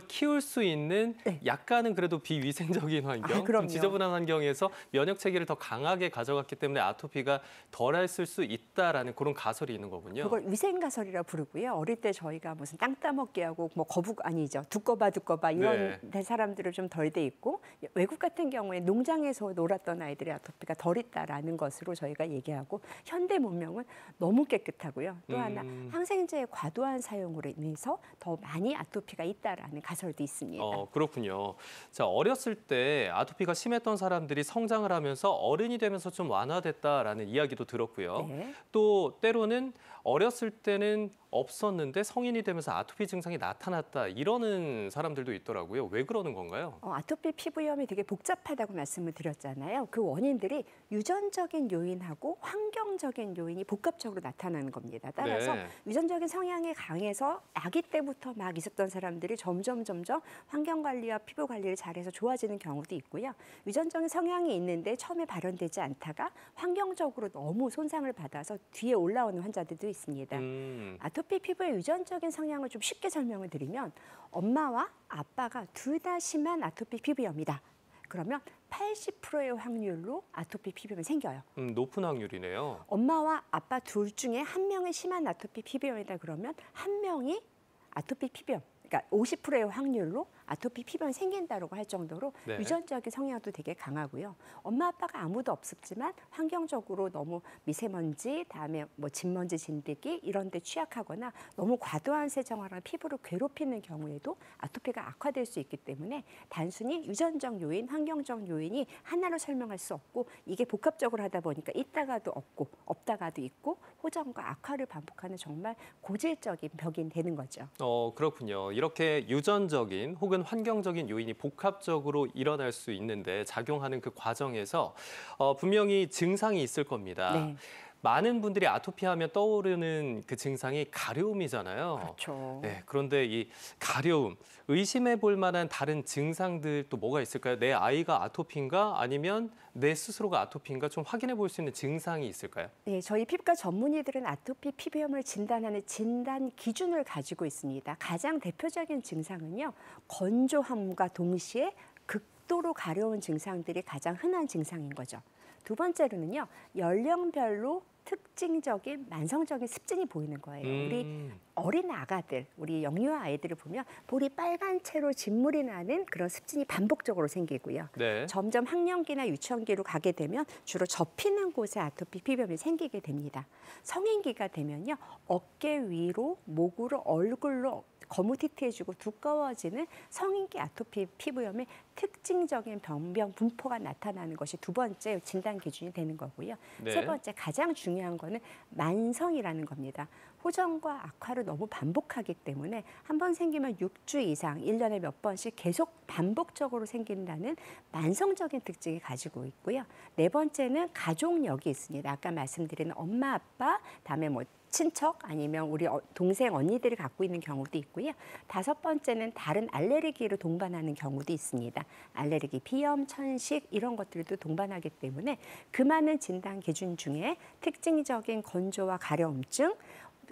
키울 수 있는 약간은 그래도 비위생적인 환경, 좀 지저분한 환경에서 면역 체계를 더 강하게 가져갔기 때문에 아토피가 덜했을 수 있다라는 그런 가설이 있는 거군요. 그걸 위생 가설이라 부르고요. 어릴 때 저희가 무슨 땅 따먹기 하고 뭐 거북 아니죠. 두꺼봐 이런 사람들은 좀 덜 돼 있고 외국 같은 경우에 농장에서 놀았던 아이들의 아토피가 덜 있다라는 것으로 저희가 얘기하고 현대 문명은 너무 깨끗하고요. 또 하나 항생제의 과도한 사용으로 인해서 더 많이 아토피가 있다라는 가설도 있습니다. 그렇군요. 자, 어렸을 때 아토피가 심했던 사람들이 성장을 하면서 어른이 되면서 좀 완화됐다라는 이야기도 들었고요. 또 때로는 어렸을 때는 없었는데 성인이 되면서 아토피 증상이 나타났다 이러는 사람들도 있더라고요. 왜 그러는 건가요? 아토피 피부염이 되게 복잡하다고 말씀을 드렸잖아요. 그 원인들이 유전적인 요인하고 환경적인 요인이 복합적으로 나타나는 겁니다. 따라서 유전적인 성향이 강해서 아기 때부터 막 있었던 사람들이 점점 환경 관리와 피부 관리를 잘해서 좋아지는 경우도 있고요. 유전적인 성향이 있는데 처음에 발현되지 않다가 환경적으로 너무 손상을 받아서 뒤에 올라오는 환자들도 있습니다. 아토피 피부의 유전적인 성향을 좀 쉽게 설명을 드리면 엄마와 아빠가 둘 다 심한 아토피 피부염이다. 그러면 80%의 확률로 아토피 피부염이 생겨요. 높은 확률이네요. 엄마와 아빠 둘 중에 한 명이 심한 아토피 피부염이다 그러면 한 명이 아토피 피부염, 그러니까 50%의 확률로 아토피 피부염이 생긴다고 할 정도로 유전적인 성향도 되게 강하고요. 엄마 아빠가 아무도 없었지만 환경적으로 너무 미세먼지, 다음에 뭐 진먼지 진드기 이런 데 취약하거나 너무 과도한 세정화랑 피부를 괴롭히는 경우에도 아토피가 악화될 수 있기 때문에 단순히 유전적 요인, 환경적 요인이 하나로 설명할 수 없고 이게 복합적으로 하다 보니까 있다가도 없고 없다가도 있고 호전과 악화를 반복하는 정말 고질적인 벽이 되는 거죠. 그렇군요. 이렇게 유전적인 혹은 환경적인 요인이 복합적으로 일어날 수 있는데 작용하는 그 과정에서 분명히 증상이 있을 겁니다. 많은 분들이 아토피하면 떠오르는 그 증상이 가려움이잖아요. 그렇죠. 그런데 이 가려움, 의심해 볼 만한 다른 증상들 또 뭐가 있을까요? 내 아이가 아토피인가 아니면 내 스스로가 아토피인가 좀 확인해 볼 수 있는 증상이 있을까요? 네, 저희 피부과 전문의들은 아토피 피부염을 진단하는 진단 기준을 가지고 있습니다. 가장 대표적인 증상은요, 건조함과 동시에 극도로 가려운 증상들이 가장 흔한 증상인 거죠. 두 번째로는요, 연령별로 특징적인 만성적인 습진이 보이는 거예요. 우리 어린 아가들, 우리 영유아 아이들을 보면 볼이 빨간 채로 진물이 나는 그런 습진이 반복적으로 생기고요. 점점 학령기나 유치원기로 가게 되면 주로 접히는 곳에 아토피 피부염이 생기게 됩니다. 성인기가 되면요, 어깨 위로, 목으로, 얼굴로 거무튀튀해지고 두꺼워지는 성인기 아토피 피부염의 특징적인 병변 분포가 나타나는 것이 두 번째 진단 기준이 되는 거고요. 세 번째 가장 중요한 거는 만성이라는 겁니다. 호전과 악화를 너무 반복하기 때문에 한 번 생기면 6주 이상 1년에 몇 번씩 계속 반복적으로 생긴다는 만성적인 특징이 가지고 있고요. 네 번째는 가족력이 있습니다. 아까 말씀드린 엄마, 아빠, 다음에 뭐 친척 아니면 우리 동생, 언니들이 갖고 있는 경우도 있고요. 다섯 번째는 다른 알레르기로 동반하는 경우도 있습니다. 알레르기, 비염, 천식 이런 것들도 동반하기 때문에 그 많은 진단 기준 중에 특징적인 건조와 가려움증,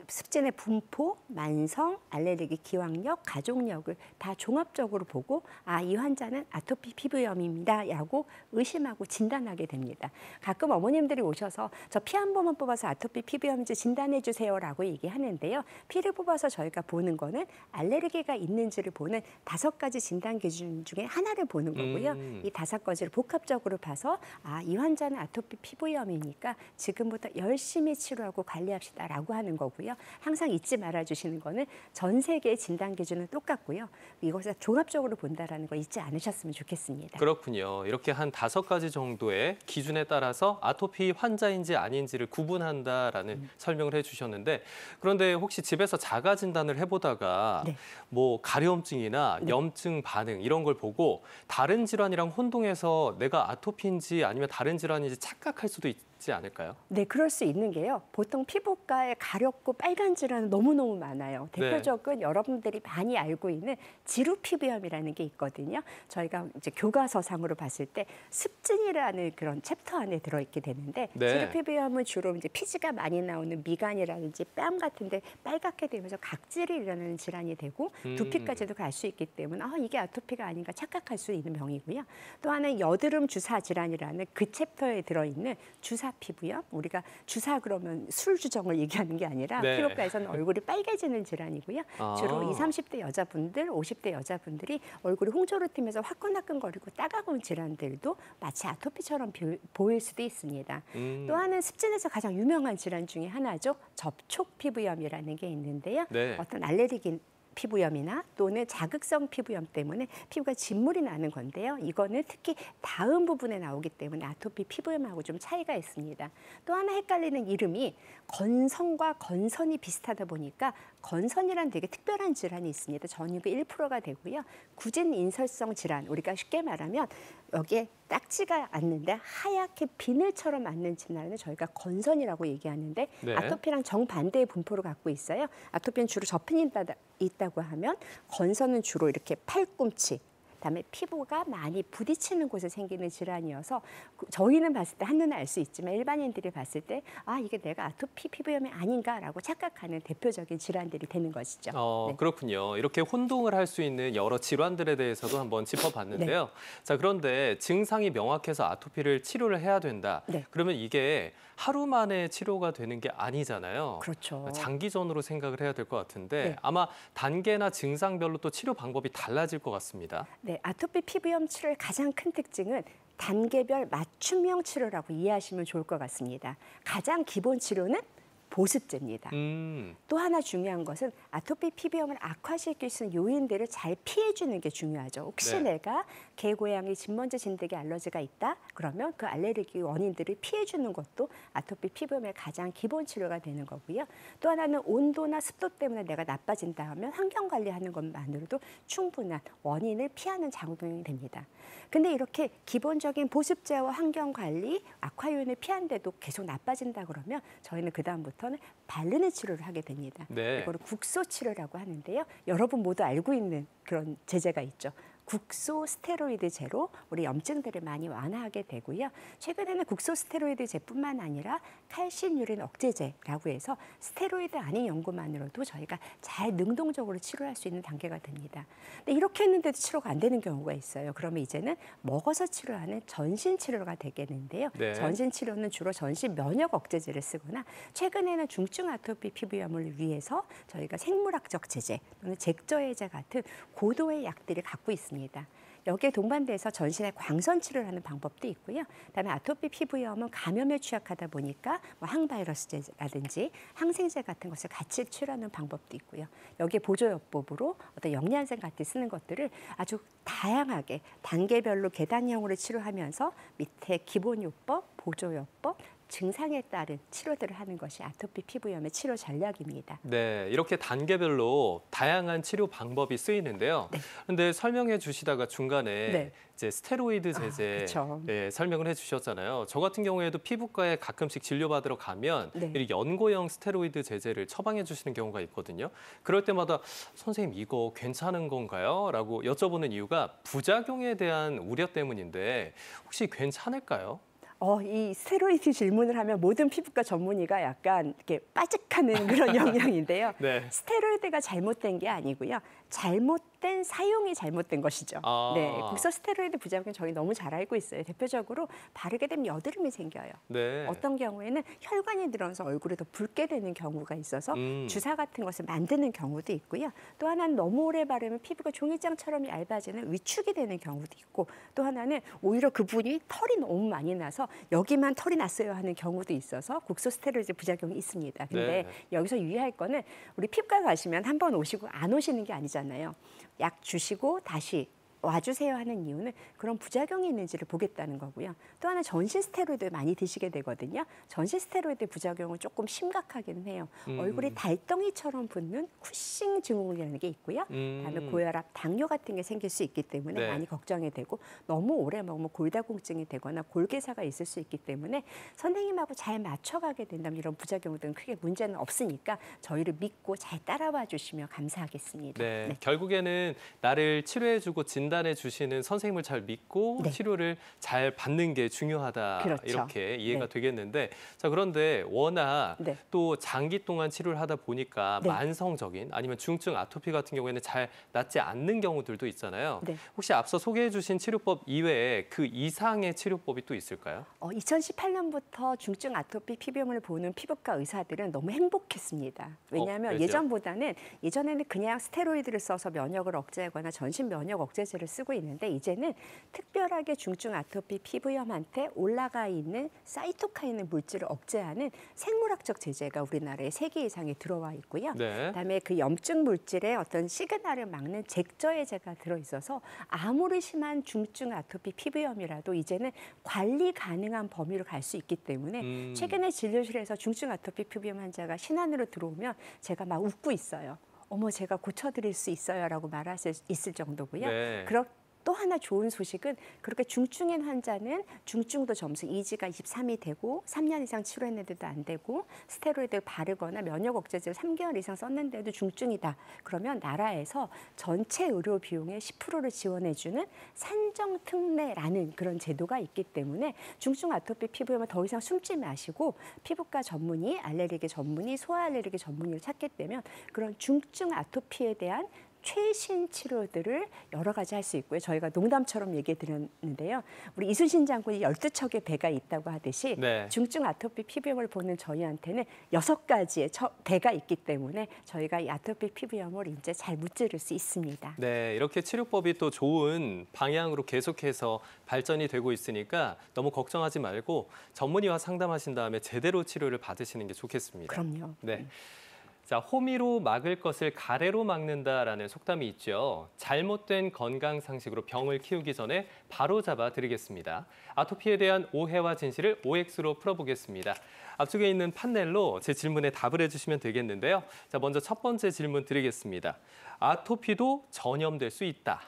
습진의 분포, 만성, 알레르기, 기왕력, 가족력을 다 종합적으로 보고 이 환자는 아토피 피부염입니다 라고 의심하고 진단하게 됩니다. 가끔 어머님들이 오셔서 저 피 한 번만 뽑아서 아토피 피부염인지 진단해 주세요 라고 얘기하는데요. 피를 뽑아서 저희가 보는 거는 알레르기가 있는지를 보는 5가지 진단 기준 중에 하나를 보는 거고요. 이 5가지를 복합적으로 봐서 이 환자는 아토피 피부염이니까 지금부터 열심히 치료하고 관리합시다 라고 하는 거고요. 되고요. 항상 잊지 말아주시는 거는 전 세계의 진단 기준은 똑같고요. 이것을 종합적으로 본다라는 거 잊지 않으셨으면 좋겠습니다. 그렇군요. 이렇게 한 5가지 정도의 기준에 따라서 아토피 환자인지 아닌지를 구분한다라는 설명을 해주셨는데 그런데 혹시 집에서 자가 진단을 해보다가 뭐 가려움증이나 염증 반응 이런 걸 보고 다른 질환이랑 혼동해서 내가 아토피인지 아니면 다른 질환인지 착각할 수도 있지 않을까요? 네, 그럴 수 있는 게요. 보통 피부과에 가렵고 빨간 질환은 너무너무 많아요. 대표적인 여러분들이 많이 알고 있는 지루 피부염이라는 게 있거든요. 저희가 이제 교과서상으로 봤을 때 습진이라는 그런 챕터 안에 들어있게 되는데 지루 피부염은 주로 이제 피지가 많이 나오는 미간이라든지 뺨 같은데 빨갛게 되면서 각질이 일어나는 질환이 되고 두피까지도 갈 수 있기 때문에 이게 아토피가 아닌가 착각할 수 있는 병이고요. 또 하나는 여드름 주사 질환이라는 그 챕터에 들어있는 주사 피부염, 우리가 주사 그러면 술 주정을 얘기하는 게 아니라 피부과에서는 얼굴이 빨개지는 질환이고요. 주로 20, 30대 여자분들, 50대 여자분들이 얼굴이 홍조를 띠면서 화끈화끈거리고 따가운 질환들도 마치 아토피처럼 보일 수도 있습니다. 또 하나는 습진에서 가장 유명한 질환 중에 하나죠. 접촉 피부염이라는 게 있는데요. 어떤 알레르기 피부염이나 또는 자극성 피부염 때문에 피부가 진물이 나는 건데요. 이거는 특히 다음 부분에 나오기 때문에 아토피 피부염하고 좀 차이가 있습니다. 또 하나 헷갈리는 이름이 건선과 건선이 비슷하다 보니까 건선이란 되게 특별한 질환이 있습니다. 전인구 1%가 되고요. 구진 인설성 질환, 우리가 쉽게 말하면 여기에 딱지가 않는데 하얗게 비늘처럼 맞는 질환을 저희가 건선이라고 얘기하는데 아토피랑 정반대의 분포를 갖고 있어요. 아토피는 주로 접힌이 있다고 하면 건선은 주로 이렇게 팔꿈치, 그다음에 피부가 많이 부딪히는 곳에 생기는 질환이어서 저희는 봤을 때 한눈에 알 수 있지만 일반인들이 봤을 때 이게 내가 아토피 피부염이 아닌가라고 착각하는 대표적인 질환들이 되는 것이죠. 그렇군요. 이렇게 혼동을 할 수 있는 여러 질환들에 대해서도 한번 짚어봤는데요. 자, 그런데 증상이 명확해서 아토피를 치료를 해야 된다. 그러면 이게 하루 만에 치료가 되는 게 아니잖아요. 그렇죠. 장기전으로 생각을 해야 될 것 같은데 아마 단계나 증상별로 또 치료 방법이 달라질 것 같습니다. 네, 아토피 피부염 치료의 가장 큰 특징은 단계별 맞춤형 치료라고 이해하시면 좋을 것 같습니다. 가장 기본 치료는 보습제입니다. 또 하나 중요한 것은 아토피 피부염을 악화시킬 수 있는 요인들을 잘 피해주는 게 중요하죠. 혹시 내가 개, 고양이, 진먼지, 진드기 알러지가 있다? 그러면 그 알레르기 원인들을 피해주는 것도 아토피 피부염의 가장 기본 치료가 되는 거고요. 또 하나는 온도나 습도 때문에 내가 나빠진다 하면 환경 관리하는 것만으로도 충분한 원인을 피하는 작용이 됩니다. 근데 이렇게 기본적인 보습제와 환경 관리, 악화 요인을 피하는데도 계속 나빠진다 그러면 저희는 그다음부터는 바르는 치료를 하게 됩니다. 이거를 국소 치료라고 하는데요. 여러분 모두 알고 있는 그런 제제가 있죠. 국소 스테로이드제로 우리 염증들을 많이 완화하게 되고요. 최근에는 국소 스테로이드제뿐만 아니라 칼슘 유린 억제제라고 해서 스테로이드 아닌 연고만으로도 저희가 잘 능동적으로 치료할 수 있는 단계가 됩니다. 근데 이렇게 했는데도 치료가 안 되는 경우가 있어요. 그러면 이제는 먹어서 치료하는 전신 치료가 되겠는데요. 전신 치료는 주로 전신 면역 억제제를 쓰거나 최근에는 중증 아토피 피부염을 위해서 저희가 생물학적 제제 또는 잭저해제 같은 고도의 약들이 갖고 있습니다. 여기에 동반돼서 전신에 광선 치료를 하는 방법도 있고요. 그다음에 아토피 피부염은 감염에 취약하다 보니까 항바이러스제라든지 항생제 같은 것을 같이 치료하는 방법도 있고요. 여기에 보조요법으로 어떤 영양제 같이 쓰는 것들을 아주 다양하게 단계별로 계단형으로 치료하면서 밑에 기본요법, 보조요법, 증상에 따른 치료들을 하는 것이 아토피 피부염의 치료 전략입니다. 네, 이렇게 단계별로 다양한 치료 방법이 쓰이는데요. 그런데 설명해 주시다가 중간에 이제 스테로이드 제제 설명을 해주셨잖아요. 저 같은 경우에도 피부과에 가끔씩 진료받으러 가면 이 연고형 스테로이드 제제를 처방해 주시는 경우가 있거든요. 그럴 때마다 선생님 이거 괜찮은 건가요? 라고 여쭤보는 이유가 부작용에 대한 우려 때문인데 혹시 괜찮을까요? 이 스테로이드 질문을 하면 모든 피부과 전문의가 약간 이렇게 빠직하는 그런 영향인데요. 스테로이드가 잘못된 게 아니고요. 잘못 잘못된 사용이 잘못된 것이죠. 네, 국소 스테로이드 부작용 저희 너무 잘 알고 있어요. 대표적으로 바르게 되면 여드름이 생겨요. 네. 어떤 경우에는 혈관이 늘어서 얼굴에 더 붉게 되는 경우가 있어서 주사 같은 것을 만드는 경우도 있고요. 또 하나는 너무 오래 바르면 피부가 종이장처럼 얇아지는 위축이 되는 경우도 있고, 또 하나는 오히려 그분이 털이 너무 많이 나서 여기만 털이 났어요 하는 경우도 있어서 국소 스테로이드 부작용이 있습니다. 근데 여기서 유의할 거는 우리 피부과 가시면 한 번 오시고 안 오시는 게 아니잖아요. 약 주시고 다시 와주세요 하는 이유는 그런 부작용이 있는지를 보겠다는 거고요. 또 하나 전신 스테로이드 많이 드시게 되거든요. 전신 스테로이드 부작용은 조금 심각하기는 해요. 얼굴이 달덩이처럼 붓는 쿠싱 증후군이라는 게 있고요. 그다음에 고혈압, 당뇨 같은 게 생길 수 있기 때문에 많이 걱정이 되고, 너무 오래 먹으면 골다공증이 되거나 골괴사가 있을 수 있기 때문에 선생님하고 잘 맞춰가게 된다면 이런 부작용들은 크게 문제는 없으니까 저희를 믿고 잘 따라와 주시면 감사하겠습니다. 네. 결국에는 나를 치료해주고 진단해 주시는 선생님을 잘 믿고 치료를 잘 받는 게 중요하다. 그렇죠. 이렇게 이해가 되겠는데, 자, 그런데 워낙 또 장기 동안 치료를 하다 보니까 만성적인 아니면 중증 아토피 같은 경우에는 잘 낫지 않는 경우들도 있잖아요. 혹시 앞서 소개해 주신 치료법 이외에 그 이상의 치료법이 또 있을까요? 2018년부터 중증 아토피 피부염을 보는 피부과 의사들은 너무 행복했습니다. 왜냐하면 예전에는 그냥 스테로이드를 써서 면역을 억제하거나 전신 면역 억제제를 쓰고 있는데, 이제는 특별하게 중증 아토피 피부염한테 올라가 있는 사이토카인 물질을 억제하는 생물학적 제제가 우리나라에 3개 이상이 들어와 있고요. 그다음에 그 염증 물질의 어떤 시그널을 막는 잭저해제가 들어있어서 아무리 심한 중증 아토피 피부염이라도 이제는 관리 가능한 범위로 갈 수 있기 때문에 최근에 진료실에서 중증 아토피 피부염 환자가 신안으로 들어오면 제가 막 웃고 있어요. 어머, 제가 고쳐드릴 수 있어요라고 말할 수 있을 정도고요. 또 하나 좋은 소식은 그렇게 중증인 환자는 중증도 점수 EG가 23이 되고 3년 이상 치료했는데도 안 되고 스테로이드를 바르거나 면역 억제제를 3개월 이상 썼는데도 중증이다. 그러면 나라에서 전체 의료 비용의 10%를 지원해주는 산정특례라는 그런 제도가 있기 때문에 중증 아토피 피부염은 더 이상 숨지 마시고 피부과 전문의, 알레르기 전문의, 소아 알레르기 전문의를 찾게 되면 그런 중증 아토피에 대한 최신 치료들을 여러 가지 할 수 있고요. 저희가 농담처럼 얘기해 드렸는데요. 우리 이순신 장군이 12척의 배가 있다고 하듯이 중증 아토피 피부염을 보는 저희한테는 6가지의 배가 있기 때문에 저희가 이 아토피 피부염을 이제 잘 무찌를 수 있습니다. 네, 이렇게 치료법이 또 좋은 방향으로 계속해서 발전이 되고 있으니까 너무 걱정하지 말고 전문의와 상담하신 다음에 제대로 치료를 받으시는 게 좋겠습니다. 그럼요. 네. 자, 호미로 막을 것을 가래로 막는다라는 속담이 있죠. 잘못된 건강 상식으로 병을 키우기 전에 바로 잡아 드리겠습니다. 아토피에 대한 오해와 진실을 OX로 풀어보겠습니다. 앞쪽에 있는 판넬로 제 질문에 답을 해주시면 되겠는데요. 자, 먼저 첫 번째 질문 드리겠습니다. 아토피도 전염될 수 있다.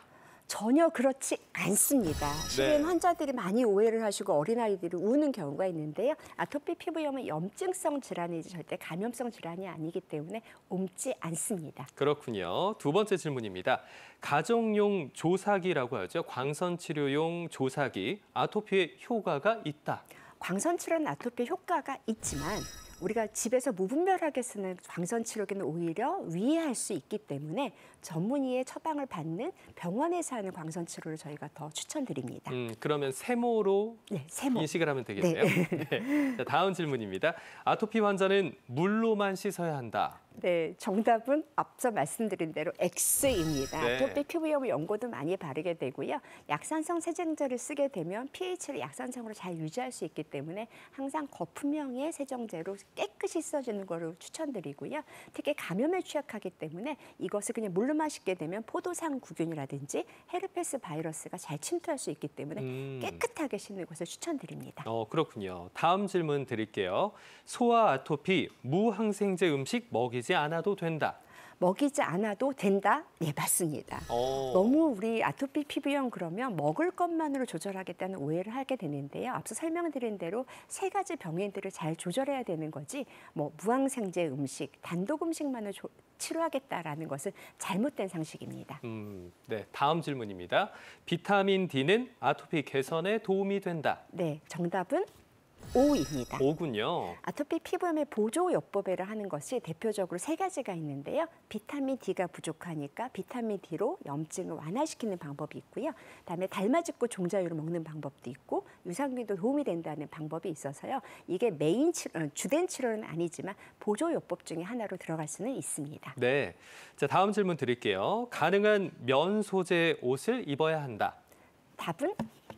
전혀 그렇지 않습니다. 실은 환자들이 많이 오해를 하시고 어린아이들이 우는 경우가 있는데요. 아토피 피부염은 염증성 질환이지 절대 감염성 질환이 아니기 때문에 옮지 않습니다. 그렇군요. 두 번째 질문입니다. 가정용 조사기라고 하죠. 광선치료용 조사기, 아토피에 효과가 있다. 광선치료는 아토피 효과가 있지만 우리가 집에서 무분별하게 쓰는 광선치료기는 오히려 위해할 수 있기 때문에 전문의의 처방을 받는 병원에서 하는 광선치료를 저희가 더 추천드립니다. 그러면 세모로 인식을 하면 되겠네요. 네. 자, 다음 질문입니다. 아토피 환자는 물로만 씻어야 한다. 네, 정답은 앞서 말씀드린 대로 X입니다. 아토피 피부염 연고도 많이 바르게 되고요. 약산성 세정제를 쓰게 되면 pH를 약산성으로 잘 유지할 수 있기 때문에 항상 거품형의 세정제로 깨끗이 씻어주는 것을 추천드리고요. 특히 감염에 취약하기 때문에 이것을 그냥 물로만 씻게 되면 포도상 구균이라든지 헤르페스 바이러스가 잘 침투할 수 있기 때문에 깨끗하게 씻는 것을 추천드립니다. 그렇군요. 다음 질문 드릴게요. 소아 아토피 무항생제 음식 먹이지 않아도 된다. 먹이지 않아도 된다? 네, 맞습니다. 너무 우리 아토피 피부염 그러면 먹을 것만으로 조절하겠다는 오해를 하게 되는데요. 앞서 설명드린 대로 3가지 병인들을 잘 조절해야 되는 거지 뭐 무항생제 음식, 단독 음식만을 치료하겠다라는 것은 잘못된 상식입니다. 네, 다음 질문입니다. 비타민 D는 아토피 개선에 도움이 된다. 네, 정답은 O입니다. O군요. 아토피 피부염의 보조 요법이라 하는 것이 대표적으로 3가지가 있는데요. 비타민 D가 부족하니까 비타민 D로 염증을 완화시키는 방법이 있고요. 그다음에 달맞이꽃 종자유를 먹는 방법도 있고 유산균도 도움이 된다는 방법이 있어서요. 이게 메인 주된 치료는 아니지만 보조 요법 중에 하나로 들어갈 수는 있습니다. 네. 자, 다음 질문 드릴게요. 가능한 면 소재 옷을 입어야 한다. 답은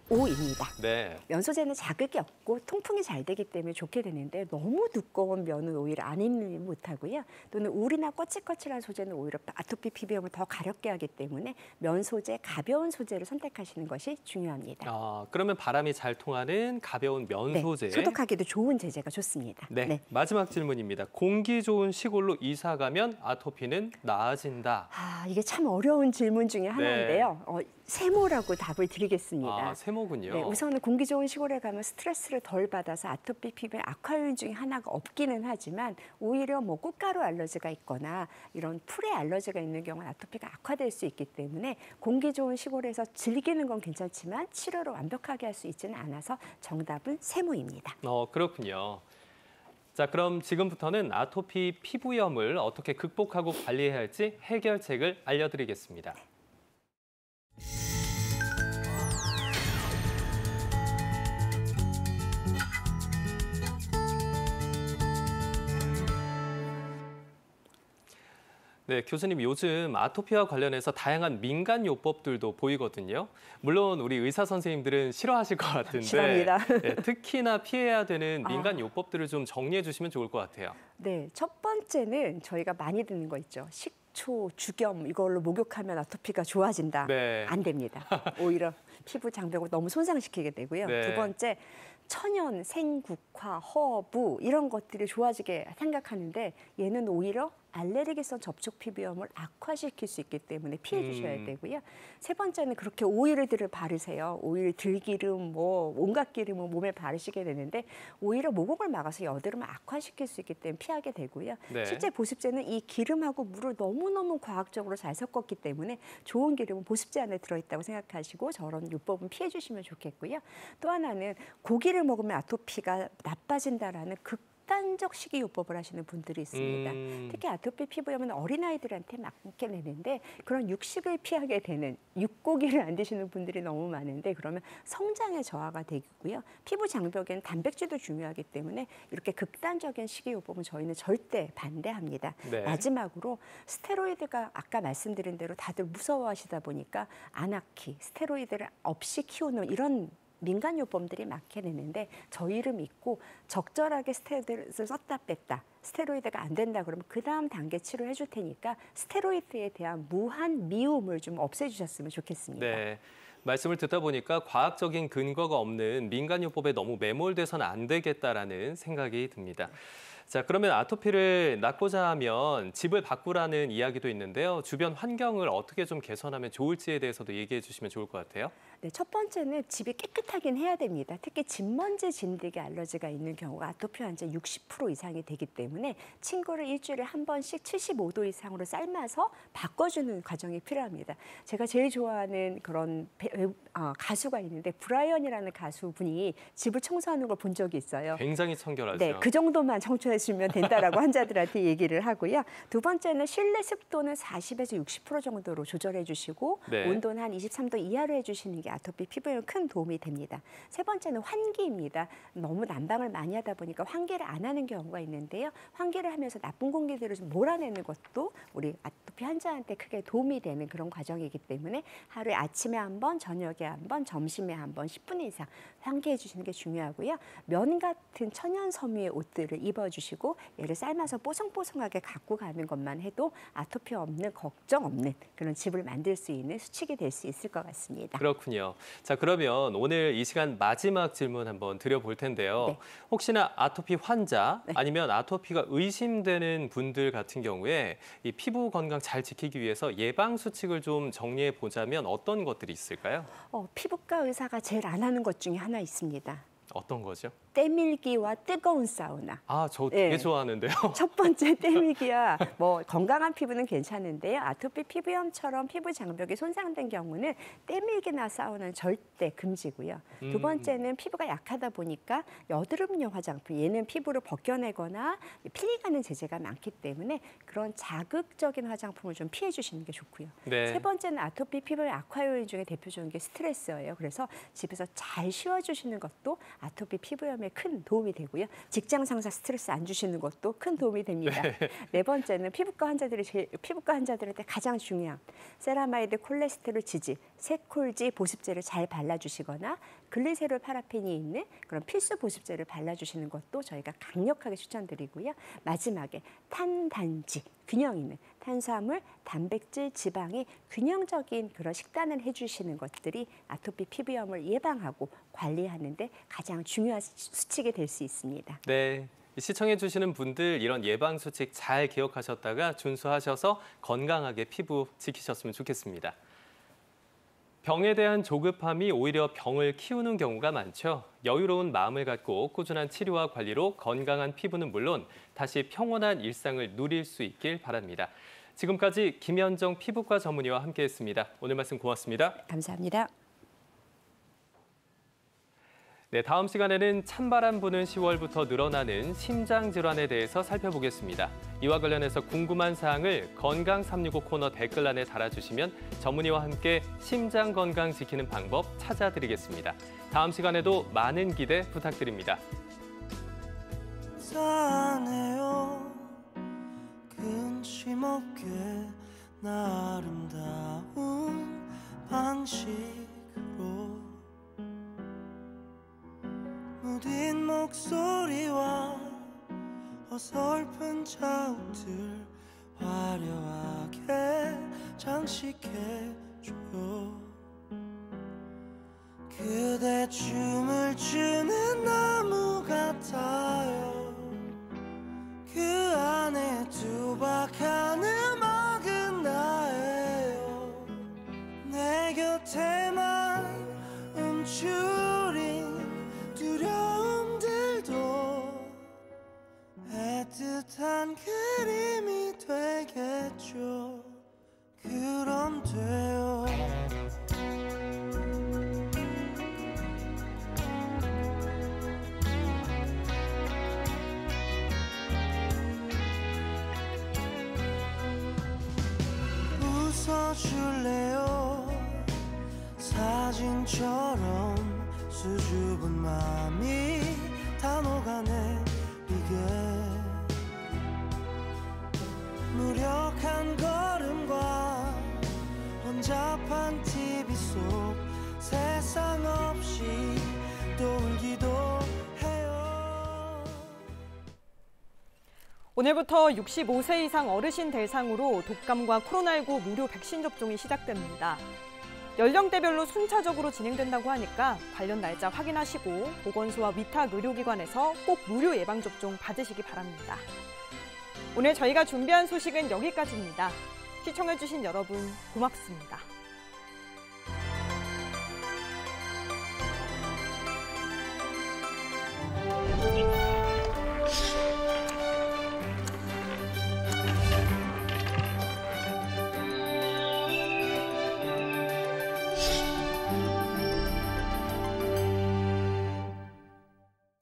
O입니다. 네. 면 소재는 자극이 없고 통풍이 잘 되기 때문에 좋게 되는데 너무 두꺼운 면은 오히려 안 입는 못하고요. 또는 울이나 거칠거칠한 소재는 오히려 아토피 피부염을 더 가렵게 하기 때문에 면 소재, 가벼운 소재를 선택하시는 것이 중요합니다. 그러면 바람이 잘 통하는 가벼운 면 소재. 소독하기도 좋은 재재가 좋습니다. 네. 마지막 질문입니다. 공기 좋은 시골로 이사 가면 아토피는 나아진다. 이게 참 어려운 질문 중에 하나인데요. 세모라고 답을 드리겠습니다. 세모군요. 네, 우선은 공기 좋은 시골에 가면 스트레스를 덜 받아서 아토피 피부의 악화 요인 중에 하나가 없기는 하지만 오히려 뭐 꽃가루 알러지가 있거나 이런 풀의 알러지가 있는 경우는 아토피가 악화될 수 있기 때문에 공기 좋은 시골에서 즐기는 건 괜찮지만 치료를 완벽하게 할 수 있지는 않아서 정답은 세모입니다. 그렇군요. 자, 그럼 지금부터는 아토피 피부염을 어떻게 극복하고 관리해야 할지 해결책을 알려드리겠습니다. 네, 교수님 요즘 아토피와 관련해서 다양한 민간 요법들도 보이거든요. 물론 우리 의사 선생님들은 싫어하실 것 같은데 싫어합니다. 네, 특히나 피해야 되는 민간 요법들을 좀 정리해 주시면 좋을 것 같아요. 네, 첫 번째는 저희가 많이 듣는 거 있죠. 식초, 죽염 이걸로 목욕하면 아토피가 좋아진다. 네. 안 됩니다. 오히려 피부 장벽을 너무 손상시키게 되고요. 네. 두 번째, 천연, 생국화, 허브 이런 것들이 좋아지게 생각하는데 얘는 오히려 알레르기성 접촉 피부염을 악화시킬 수 있기 때문에 피해 주셔야 되고요. 세 번째는 그렇게 오일들을 바르세요. 오일, 들기름, 뭐 온갖 기름을 몸에 바르시게 되는데 오히려 모공을 막아서 여드름을 악화시킬 수 있기 때문에 피하게 되고요. 네. 실제 보습제는 이 기름하고 물을 너무너무 과학적으로 잘 섞었기 때문에 좋은 기름은 보습제 안에 들어있다고 생각하시고 저런 요법은 피해 주시면 좋겠고요. 또 하나는 고기를 먹으면 아토피가 나빠진다라는 극단적 식이요법을 하시는 분들이 있습니다. 특히 아토피 피부염은 어린아이들한테 많게 되는데 그런 육식을 피하게 되는 육고기를 안 드시는 분들이 너무 많은데 그러면 성장의 저하가 되고요. 피부 장벽에는 단백질도 중요하기 때문에 이렇게 극단적인 식이요법은 저희는 절대 반대합니다. 네. 마지막으로 스테로이드가 아까 말씀드린 대로 다들 무서워하시다 보니까 아나키, 스테로이드를 없이 키우는 이런 민간요법들이 많게 되는데 저희를 믿고 적절하게 스테로이드를 썼다 뺐다 스테로이드가 안 된다 그러면 그 다음 단계 치료해 줄 테니까 스테로이드에 대한 무한 미움을 좀 없애주셨으면 좋겠습니다. 네. 말씀을 듣다 보니까 과학적인 근거가 없는 민간요법에 너무 매몰돼서는 안 되겠다라는 생각이 듭니다. 자, 그러면 아토피를 낫고자 하면 집을 바꾸라는 이야기도 있는데요. 주변 환경을 어떻게 좀 개선하면 좋을지에 대해서도 얘기해 주시면 좋을 것 같아요. 네, 첫 번째는 집이 깨끗하긴 해야 됩니다. 특히 진먼지, 진드기 알러지가 있는 경우가 아토피 환자 60% 이상이 되기 때문에 친구를 일주일에 한 번씩 75도 이상으로 삶아서 바꿔주는 과정이 필요합니다. 제가 제일 좋아하는 그런 가수가 있는데 브라이언이라는 가수분이 집을 청소하는 걸 본 적이 있어요. 굉장히 청결하죠. 네, 그 정도만 청소해 주면 된다라고 환자들한테 얘기를 하고요. 두 번째는 실내 습도는 40에서 60% 정도로 조절해 주시고 네. 온도는 한 23도 이하로 해주시는 게 아토피 피부에 큰 도움이 됩니다. 세 번째는 환기입니다. 너무 난방을 많이 하다 보니까 환기를 안 하는 경우가 있는데요. 환기를 하면서 나쁜 공기들을 좀 몰아내는 것도 우리 아토피 환자한테 크게 도움이 되는 그런 과정이기 때문에 하루에 아침에 한 번, 저녁에 한 번, 점심에 한 번 10분 이상 환기해 주시는 게 중요하고요. 면 같은 천연 섬유의 옷들을 입어주시고 얘를 삶아서 뽀송뽀송하게 갖고 가는 것만 해도 아토피 없는, 걱정 없는 그런 집을 만들 수 있는 수칙이 될 수 있을 것 같습니다. 그렇군요. 자, 그러면 오늘 이 시간 마지막 질문 한번 드려볼 텐데요. 네. 혹시나 아토피 환자 아니면 아토피가 의심되는 분들 같은 경우에 이 피부 건강 잘 지키기 위해서 예방 수칙을 좀 정리해 보자면 어떤 것들이 있을까요? 피부과 의사가 제일 안 하는 것 중에 하나 있습니다. 어떤 거죠? 때밀기와 뜨거운 사우나. 아, 저 되게 좋아하는데요. 첫 번째 때밀기야. 뭐 건강한 피부는 괜찮은데요. 아토피 피부염처럼 피부 장벽이 손상된 경우는 때밀기나 사우나는 절대 금지고요. 두 번째는 피부가 약하다 보니까 여드름용 화장품, 얘는 피부를 벗겨내거나 필링하는 재재가 많기 때문에 그런 자극적인 화장품을 좀 피해 주시는 게 좋고요. 네. 세 번째는 아토피 피부의 악화 요인 중에 대표적인 게 스트레스예요. 그래서 집에서 잘 쉬어주시는 것도 아토피 피부염에 큰 도움이 되고요. 직장 상사 스트레스 안 주시는 것도 큰 도움이 됩니다. 네 번째는 피부과 환자들한테 가장 중요한 세라마이드 콜레스테롤 지지, 세콜지 보습제를 잘 발라주시거나 글리세롤 파라펜이 있는 그런 필수 보습제를 발라주시는 것도 저희가 강력하게 추천드리고요. 마지막에 탄단지, 균형 있는 탄수화물, 단백질, 지방이 균형적인 그런 식단을 해주시는 것들이 아토피 피부염을 예방하고 관리하는 데 가장 중요한 수칙이 될 수 있습니다. 네. 시청해 주시는 분들 이런 예방 수칙 잘 기억하셨다가 준수하셔서 건강하게 피부 지키셨으면 좋겠습니다. 병에 대한 조급함이 오히려 병을 키우는 경우가 많죠. 여유로운 마음을 갖고 꾸준한 치료와 관리로 건강한 피부는 물론 다시 평온한 일상을 누릴 수 있길 바랍니다. 지금까지 김현정 피부과 전문의와 함께했습니다. 오늘 말씀 고맙습니다. 감사합니다. 네, 다음 시간에는 찬바람 부는 10월부터 늘어나는 심장 질환에 대해서 살펴보겠습니다. 이와 관련해서 궁금한 사항을 건강 365 코너 댓글란에 달아주시면 전문의와 함께 심장 건강 지키는 방법 찾아드리겠습니다. 다음 시간에도 많은 기대 부탁드립니다. 사네요. 근심 없게 나 아름다운 방식으로 무딘 목소리와 어설픈 자욱들 화려하게 장식해줘요. 그대 춤을 추는 나무 같아요. 그 안에 두박한 음악은 나예요. 내 곁에만 움츠린 두려움들도 애틋한 그림이 되겠죠. 그럼 돼요. 웃어줄래요. 사진처럼 수줍은 마음이 다 녹아내리게. 무력한 걸음과 혼잡한 TV 속 세상 없이 또 울기도 해요. 오늘부터 65세 이상 어르신 대상으로 독감과 코로나19 무료 백신 접종이 시작됩니다. 연령대별로 순차적으로 진행된다고 하니까 관련 날짜 확인하시고 보건소와 위탁 의료기관에서 꼭 무료 예방접종 받으시기 바랍니다. 오늘 저희가 준비한 소식은 여기까지입니다. 시청해주신 여러분 고맙습니다.